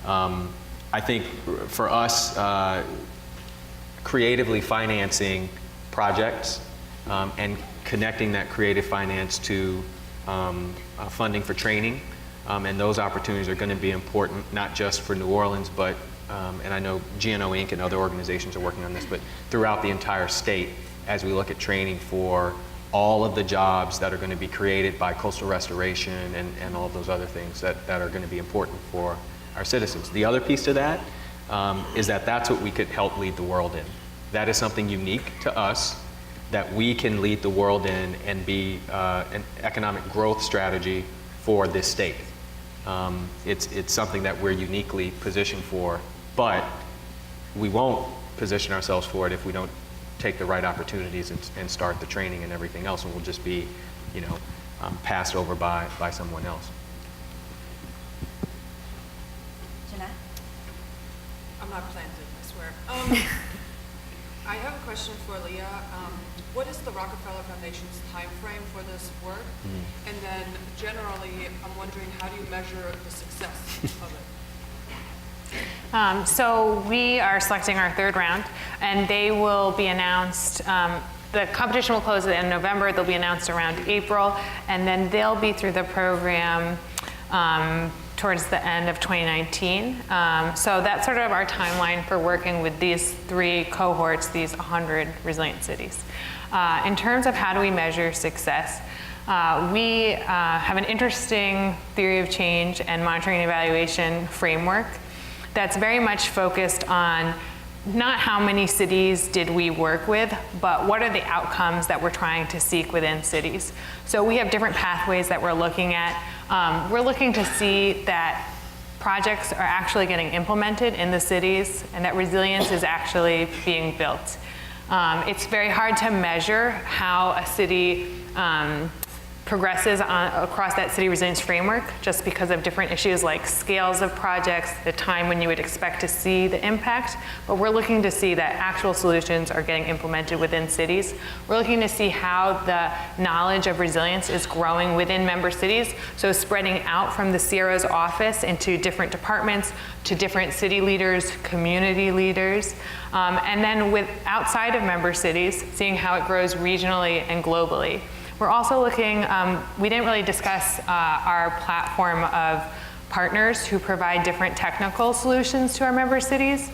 I think for us, creatively financing projects and connecting that creative finance to funding for training, and those opportunities are going to be important, not just for New Orleans, but, and I know GNO Inc. and other organizations are working on this, but throughout the entire state, as we look at training for all of the jobs that are going to be created by coastal restoration and all of those other things that are going to be important for our citizens. The other piece to that is that that's what we could help lead the world in. That is something unique to us that we can lead the world in and be an economic growth strategy for this state. It's something that we're uniquely positioned for, but we won't position ourselves for it if we don't take the right opportunities and start the training and everything else, and we'll just be, passed over by someone else. Jeanette? I'm not planting, I swear. I have a question for Leah. What is the Rockefeller Foundation's time frame for this work? And then generally, I'm wondering, how do you measure the success of it? So we are selecting our third round, and they will be announced. The competition will close in November. They'll be announced around April, and then they'll be through the program towards the end of 2019. So that's sort of our timeline for working with these three cohorts, these 100 resilient cities. In terms of how do we measure success, we have an interesting theory of change and monitoring and evaluation framework that's very much focused on not how many cities did we work with, but what are the outcomes that we're trying to seek within cities. So we have different pathways that we're looking at. We're looking to see that projects are actually getting implemented in the cities and that resilience is actually being built. It's very hard to measure how a city progresses across that city resilience framework just because of different issues like scales of projects, the time when you would expect to see the impact, but we're looking to see that actual solutions are getting implemented within cities. We're looking to see how the knowledge of resilience is growing within member cities, so spreading out from the CRO's office into different departments, to different city leaders, community leaders, and then outside of member cities, seeing how it grows regionally and globally. We're also looking, we didn't really discuss our platform of partners who provide different technical solutions to our member cities.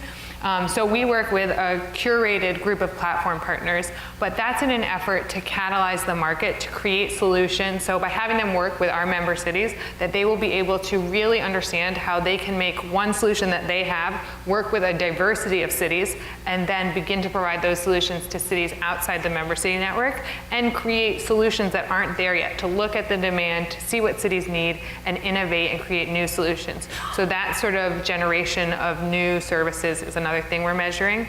So we work with a curated group of platform partners, but that's in an effort to catalyze the market, to create solutions. So by having them work with our member cities, that they will be able to really understand how they can make one solution that they have work with a diversity of cities, and then begin to provide those solutions to cities outside the member city network, and create solutions that aren't there yet, to look at the demand, to see what cities need, and innovate and create new solutions. So that sort of generation of new services is another thing we're measuring.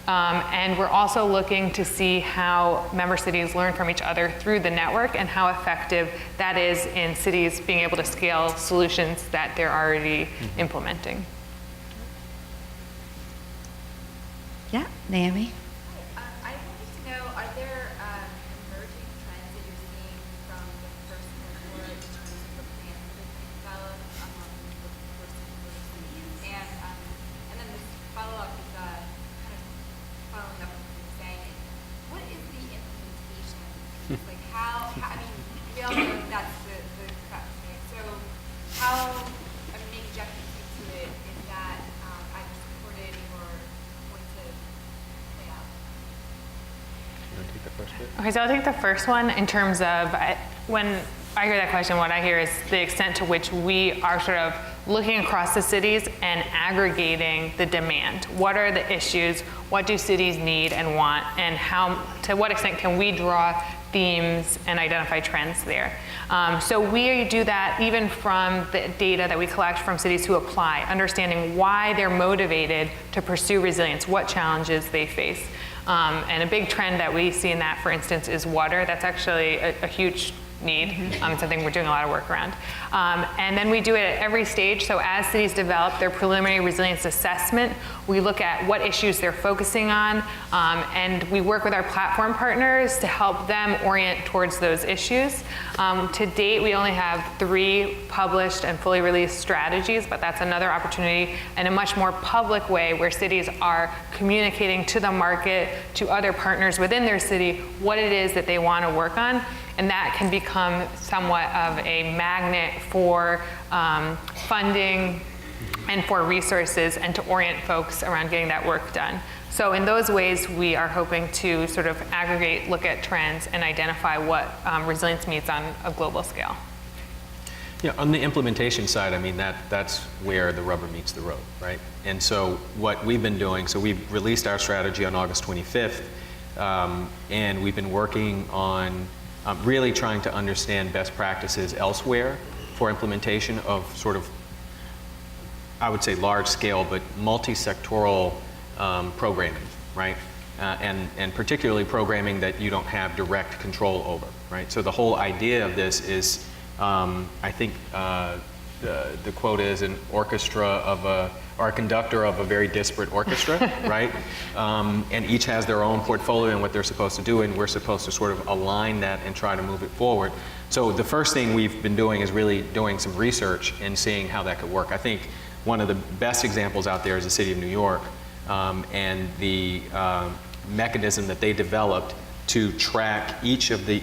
And we're also looking to see how member cities learn from each other through the network, and how effective that is in cities being able to scale solutions that they're already implementing. Yeah, Naomi? I wanted to know, are there emerging trends that you're seeing from the first cohort in terms of the plans that are being developed among the first cohort of cities? And then this follow-up is kind of following up on what you were saying. What is the implementation? Like how, I mean, we all know that's the crux, right? So how, I mean, maybe Jeff can speak to it, is that either supported or going to play out? You want to take the first bit? Okay, so I'll take the first one in terms of, when I hear that question, what I hear is the extent to which we are sort of looking across the cities and aggregating the demand. What are the issues? What do cities need and want? And how, to what extent can we draw themes and identify trends there? So we do that even from the data that we collect from cities who apply, understanding why they're motivated to pursue resilience, what challenges they face. And a big trend that we see in that, for instance, is water. That's actually a huge need. It's something we're doing a lot of work around. And then we do it at every stage. So as cities develop their preliminary resilience assessment, we look at what issues they're focusing on, and we work with our platform partners to help them orient towards those issues. To date, we only have 3 published and fully released strategies, but that's another opportunity in a much more public way, where cities are communicating to the market, to other partners within their city, what it is that they want to work on. And that can become somewhat of a magnet for funding and for resources, and to orient folks around getting that work done. So in those ways, we are hoping to sort of aggregate, look at trends, and identify what resilience means on a global scale. Yeah, on the implementation side, I mean, that's where the rubber meets the road, right? And so what we've been doing, so we've released our strategy on August 25th, and we've been working on really trying to understand best practices elsewhere for implementation of sort of, I would say, large scale, but multi-sectoral programming, right? And particularly programming that you don't have direct control over, right? So the whole idea of this is, I think the quote is an orchestra of or a conductor of a very disparate orchestra, right? And each has their own portfolio and what they're supposed to do, and we're supposed to sort of align that and try to move it forward. So the first thing we've been doing is really doing some research and seeing how that could work. I think one of the best examples out there is the city of New York, and the mechanism that they developed to track each of the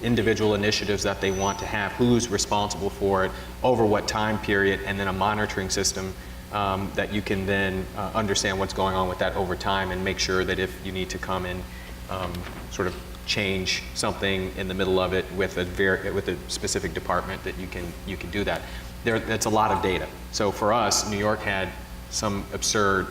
individual initiatives that they want to have, who's responsible for it, over what time period, and then a monitoring system that you can then understand what's going on with that over time, and make sure that if you need to come and sort of change something in the middle of it with a specific department, that you can do that. That's a lot of data. So for us, New York had some absurd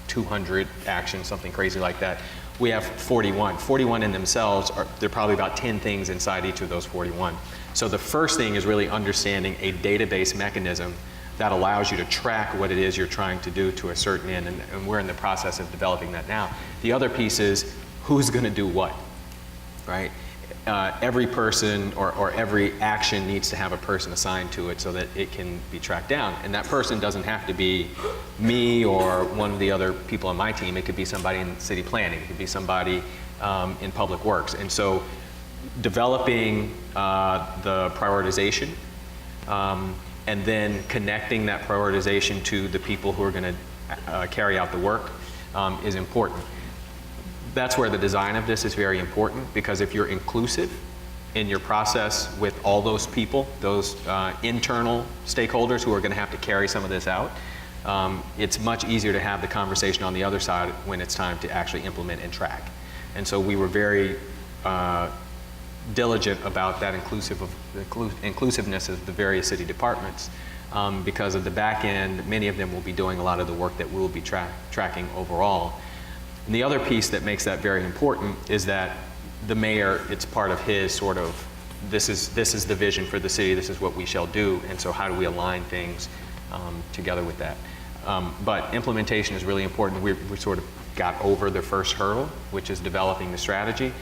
200 actions, something crazy like that. We have 41. 41 in themselves, there are probably about 10 things inside each of those 41. So the first thing is really understanding a database mechanism that allows you to track what it is you're trying to do to a certain end, and we're in the process of developing that now. The other piece is who's going to do what, right? Every person or every action needs to have a person assigned to it so that it can be tracked down. And that person doesn't have to be me or one of the other people on my team. It could be somebody in city planning. It could be somebody in public works. And so developing the prioritization, and then connecting that prioritization to the people who are going to carry out the work is important. That's where the design of this is very important, because if you're inclusive in your process with all those people, those internal stakeholders who are going to have to carry some of this out, it's much easier to have the conversation on the other side when it's time to actually implement and track. And so we were very diligent about that inclusiveness of the various city departments, because at the back end, many of them will be doing a lot of the work that we'll be tracking overall. And the other piece that makes that very important is that the mayor, it's part of his sort of, this is the vision for the city, this is what we shall do, and so how do we align things together with that. But implementation is really important. We sort of got over the first hurdle, which is developing the strategy.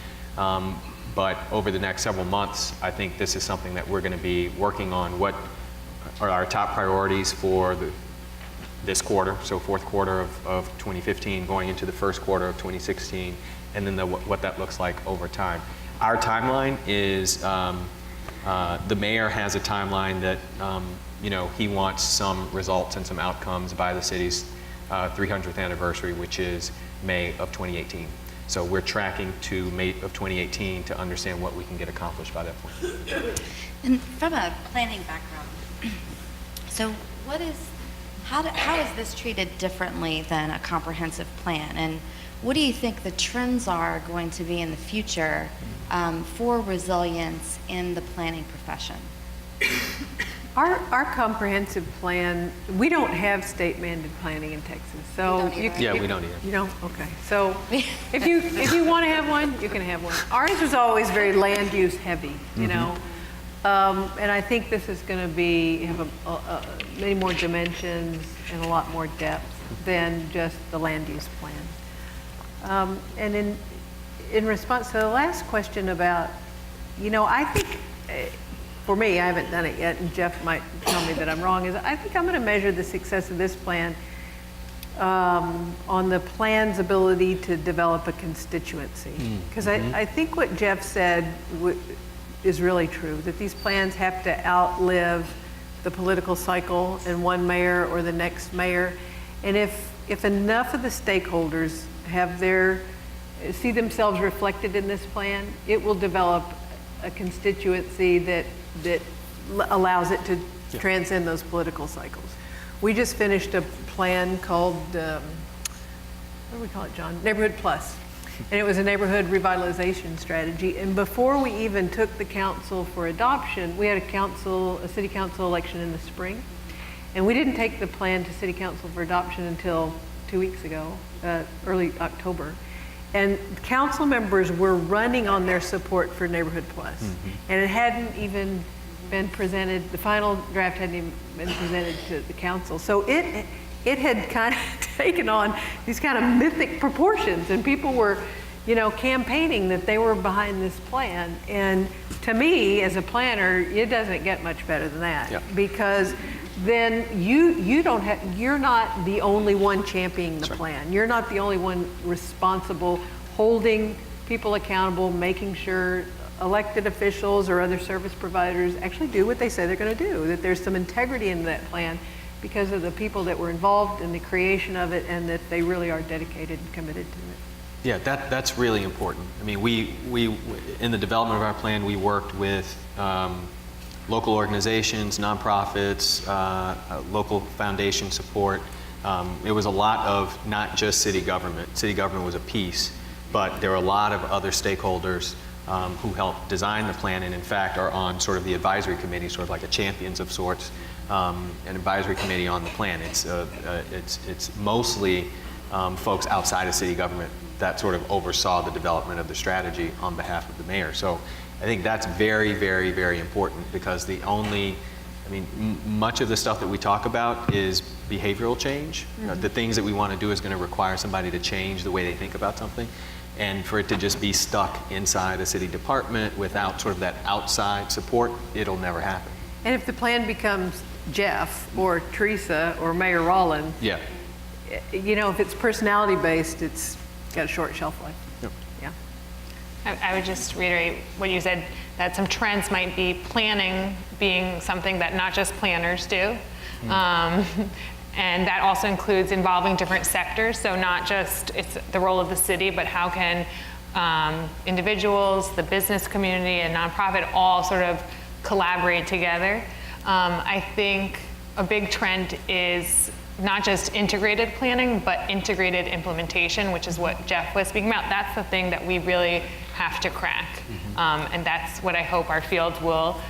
But over the next several months, I think this is something that we're going to be working on. What are our top priorities for this quarter, so fourth quarter of 2015, going into the first quarter of 2016, and then what that looks like over time. Our timeline is, the mayor has a timeline that he wants some results and some outcomes by the city's 300th anniversary, which is May of 2018. So we're tracking to May of 2018 to understand what we can get accomplished by that point. And from a planning background, so how is this treated differently than a comprehensive plan? And what do you think the trends are going to be in the future for resilience in the planning profession? Our comprehensive plan, we don't have state-mandated planning in Texas, so don't either. Yeah, we don't either. You don't? Okay. So if you want to have one, you can have one. Ours was always very land use heavy, you know, and I think this is going to have many more dimensions and a lot more depth than just the land use plan. And in response to the last question about, I think. For me, I haven't done it yet, and Jeff might tell me that I'm wrong, is I think I'm going to measure the success of this plan on the plan's ability to develop a constituency. Because I think what Jeff said is really true, that these plans have to outlive the political cycle and one mayor or the next mayor. And if enough of the stakeholders see themselves reflected in this plan, it will develop a constituency that allows it to transcend those political cycles. We just finished a plan called, what do we call it, John? Neighborhood Plus. And it was a neighborhood revitalization strategy. And before we even took the council for adoption, we had a city council election in the spring. And we didn't take the plan to city council for adoption until 2 weeks ago, early October. And council members were running on their support for Neighborhood Plus. And it hadn't even been presented, the final draft hadn't even been presented to the council. So it had kind of taken on these kind of mythic proportions, and people were, campaigning that they were behind this plan. And to me, as a planner, it doesn't get much better than that, because then you're not the only one championing the plan. You're not the only one responsible, holding people accountable, making sure elected officials or other service providers actually do what they say they're going to do, that there's some integrity in that plan because of the people that were involved in the creation of it, and that they really are dedicated and committed to it. Yeah, that's really important. I mean, we in the development of our plan, we worked with local organizations, nonprofits, local foundation support. It was a lot of not just city government. City government was a piece, but there were a lot of other stakeholders who helped design the plan, and in fact are on sort of the advisory committee, sort of like a champions of sorts, an advisory committee on the plan. It's mostly folks outside of city government that sort of oversaw the development of the strategy on behalf of the mayor. So I think that's very, very, very important, because much of the stuff that we talk about is behavioral change. The things that we want to do is going to require somebody to change the way they think about something. And for it to just be stuck inside a city department without sort of that outside support, it'll never happen. And if the plan becomes Jeff or Teresa or Mayor Rollin, if it's personality based, it's got a short shelf life. I would just reiterate what you said, that some trends might be planning being something that not just planners do. And that also includes involving different sectors. So not just it's the role of the city, but how can individuals, the business community, and nonprofit all sort of collaborate together. I think a big trend is not just integrated planning, but integrated implementation, which is what Jeff was speaking about. That's the thing that we really have to crack. And that's what I hope our field will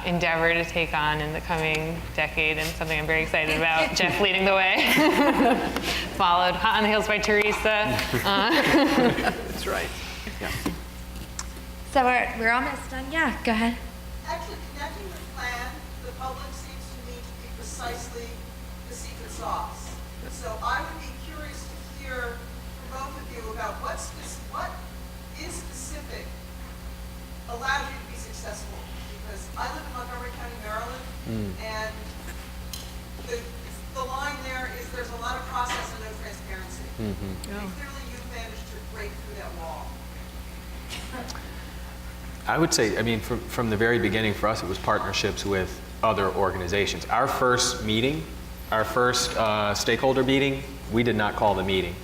endeavor to take on in the coming decade, and something I'm very excited about. Jeff leading the way, followed hot on the heels by Teresa. That's right. Yeah. So we're almost done. Yeah, go ahead. Actually, connecting the plan, the public seems to me to be precisely the secret sauce. So I would be curious to hear from both of you about what is specific allows you to be successful. Because I live in Montgomery County, Maryland, and the line there is there's a lot of process and no transparency. And clearly you've managed to break through that wall. I would say, I mean, from the very beginning for us, it was partnerships with other organizations. Our first meeting, our first stakeholder meeting, we did not call the meeting.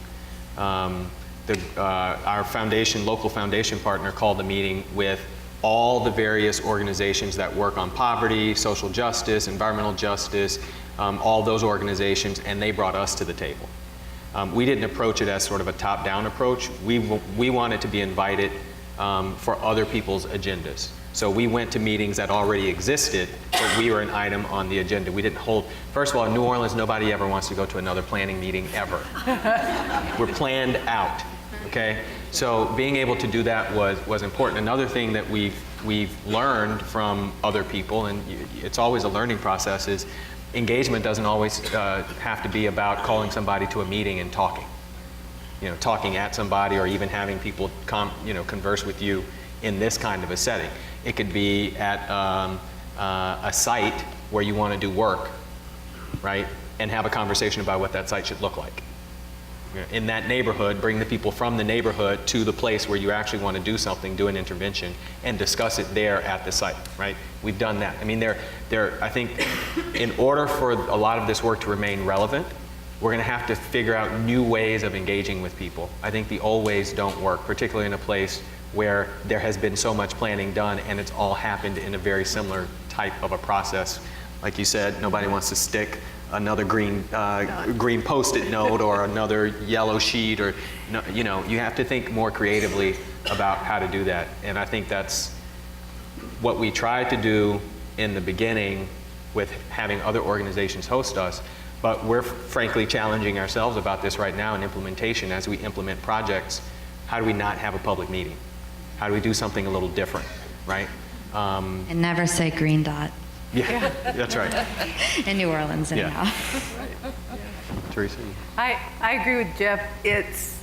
Our foundation, local foundation partner called the meeting with all the various organizations that work on poverty, social justice, environmental justice, all those organizations, and they brought us to the table. We didn't approach it as sort of a top-down approach. We wanted to be invited for other people's agendas. So we went to meetings that already existed, but we were an item on the agenda. We didn't hold, first of all, in New Orleans, nobody ever wants to go to another planning meeting ever. We're planned out, okay? So being able to do that was important. Another thing that we've learned from other people, and it's always a learning process, is engagement doesn't always have to be about calling somebody to a meeting and talking. You know, talking at somebody, or even having people converse with you in this kind of a setting. It could be at a site where you want to do work, right? And have a conversation about what that site should look like. You know, in that neighborhood, bring the people from the neighborhood to the place where you actually want to do something, do an intervention, and discuss it there at the site, right? We've done that. I mean, I think in order for a lot of this work to remain relevant, we're going to have to figure out new ways of engaging with people. I think the old ways don't work, particularly in a place where there has been so much planning done and it's all happened in a very similar type of a process. Like you said, nobody wants to stick another green Post-it note or another yellow sheet, or you have to think more creatively about how to do that. And I think that's what we tried to do in the beginning with having other organizations host us. But we're frankly challenging ourselves about this right now in implementation. As we implement projects, how do we not have a public meeting? How do we do something a little different, right? And never say green dot Yeah, that's right. in New Orleans anyhow. Teresa? I agree with Jeff.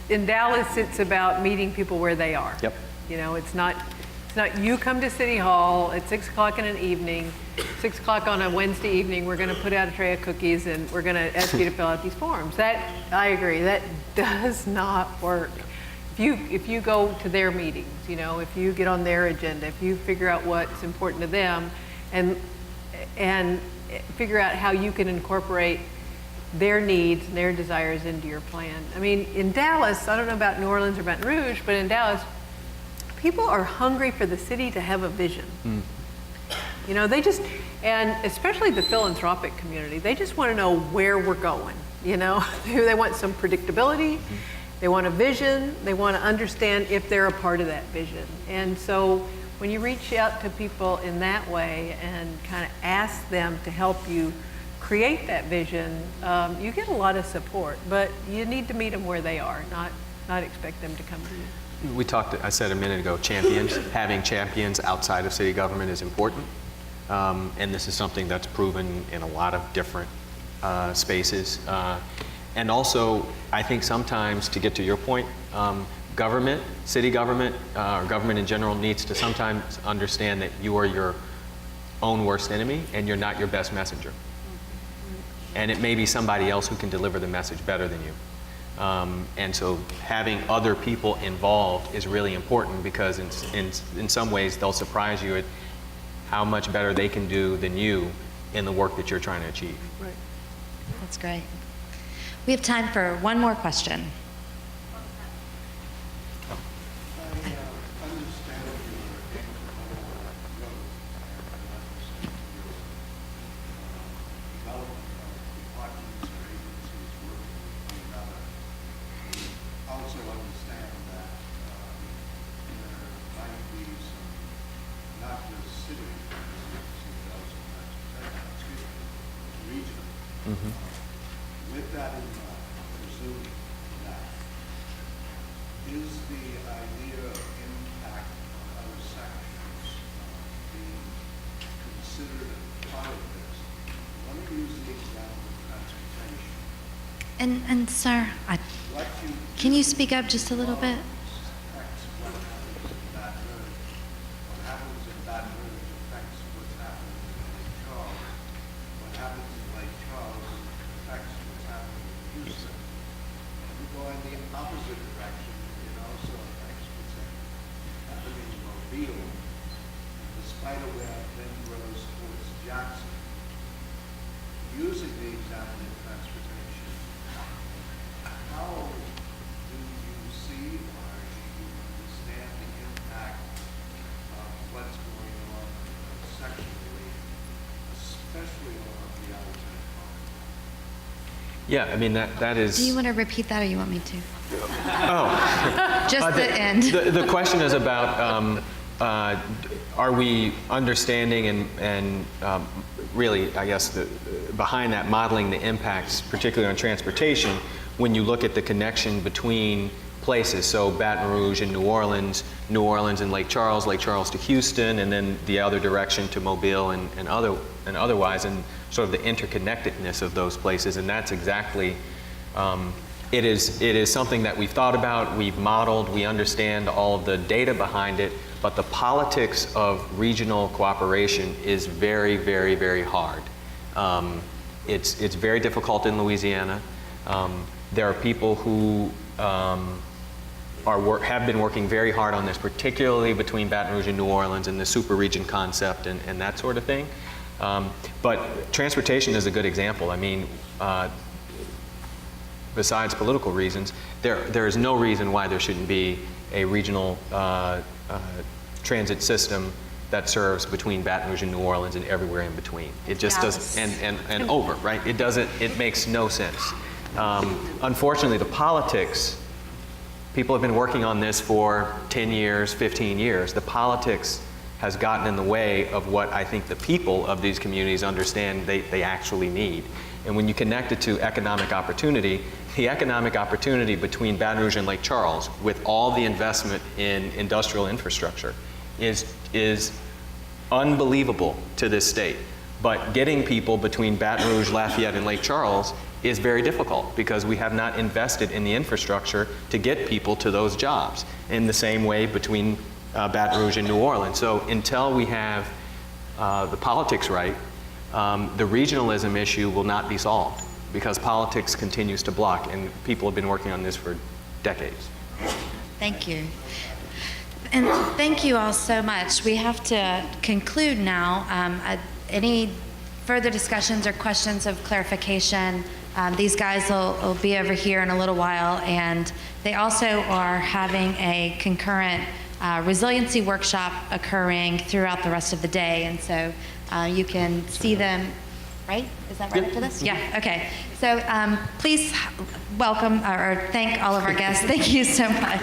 In Dallas, it's about meeting people where they are. Yep. You know, it's not you come to City Hall at 6 o'clock in an evening, 6 o'clock on a Wednesday evening, we're going to put out a tray of cookies and we're going to ask you to fill out these forms. That, I agree, that does not work. If you go to their meetings, if you get on their agenda, if you figure out what's important to them and figure out how you can incorporate their needs and their desires into your plan. I mean, in Dallas, I don't know about New Orleans or Baton Rouge, but in Dallas, people are hungry for the city to have a vision. And especially the philanthropic community, they just want to know where we're going, They want some predictability, they want a vision, they want to understand if they're a part of that vision. And so when you reach out to people in that way and kind of ask them to help you create that vision, you get a lot of support, but you need to meet them where they are, not expect them to come to you. I said a minute ago, champions. Having champions outside of city government is important. And this is something that's proven in a lot of different spaces. And also, I think sometimes, to get to your point, government, city government, or government in general needs to sometimes understand that you are your own worst enemy and you're not your best messenger. And it may be somebody else who can deliver the message better than you. And so having other people involved is really important, because in some ways they'll surprise you at how much better they can do than you in the work that you're trying to achieve. Right. That's great. We have time for one more question. with that in mind, presuming that, is the idea of impact on other sections being considered a part of this? Let me use the example of transportation. And sir, What you can you speak up just a little bit? affects what happens in Baton Rouge. What happens in Baton Rouge affects what's happening in Lake Charles. What happens in Lake Charles affects what's happening in Houston. If you go in the opposite direction, it also affects what's happening in Mobile. The spider web then grows towards Jackson. Using the example of transportation, how do you see or do you understand the impact of what's going on sexually, especially along the outside part? Yeah, I mean, that is. Do you want to repeat that or you want me to? Oh. Just the end. The question is about, are we understanding and really, I guess, behind that, modeling the impacts, particularly on transportation, when you look at the connection between places, so Baton Rouge and New Orleans and Lake Charles to Houston, and then the other direction to Mobile and otherwise, and sort of the interconnectedness of those places. And that's exactly, it is something that we've thought about, we've modeled, we understand all of the data behind it, but the politics of regional cooperation is very, very, very hard. It's very difficult in Louisiana. There are people who have been working very hard on this, particularly between Baton Rouge and New Orleans and the super region concept and that sort of thing. But transportation is a good example. I mean, besides political reasons, there is no reason why there shouldn't be a regional transit system that serves between Baton Rouge and New Orleans and everywhere in between. It just doesn't, and over, right? It makes no sense. Unfortunately, the politics, people have been working on this for 10 years, 15 years. The politics has gotten in the way of what I think the people of these communities understand they actually need. And when you connect it to economic opportunity, the economic opportunity between Baton Rouge and Lake Charles, with all the investment in industrial infrastructure, is unbelievable to this state. But getting people between Baton Rouge, Lafayette, and Lake Charles is very difficult because we have not invested in the infrastructure to get people to those jobs. In the same way between Baton Rouge and New Orleans. So until we have the politics right, the regionalism issue will not be solved because politics continues to block, and people have been working on this for decades. Thank you. And thank you all so much. We have to conclude now. Any further discussions or questions of clarification, these guys will be over here in a little while, and they also are having a concurrent resiliency workshop occurring throughout the rest of the day, and so you can see them, right? Is that right after this? Yeah, okay. So please welcome or thank all of our guests. Thank you so much.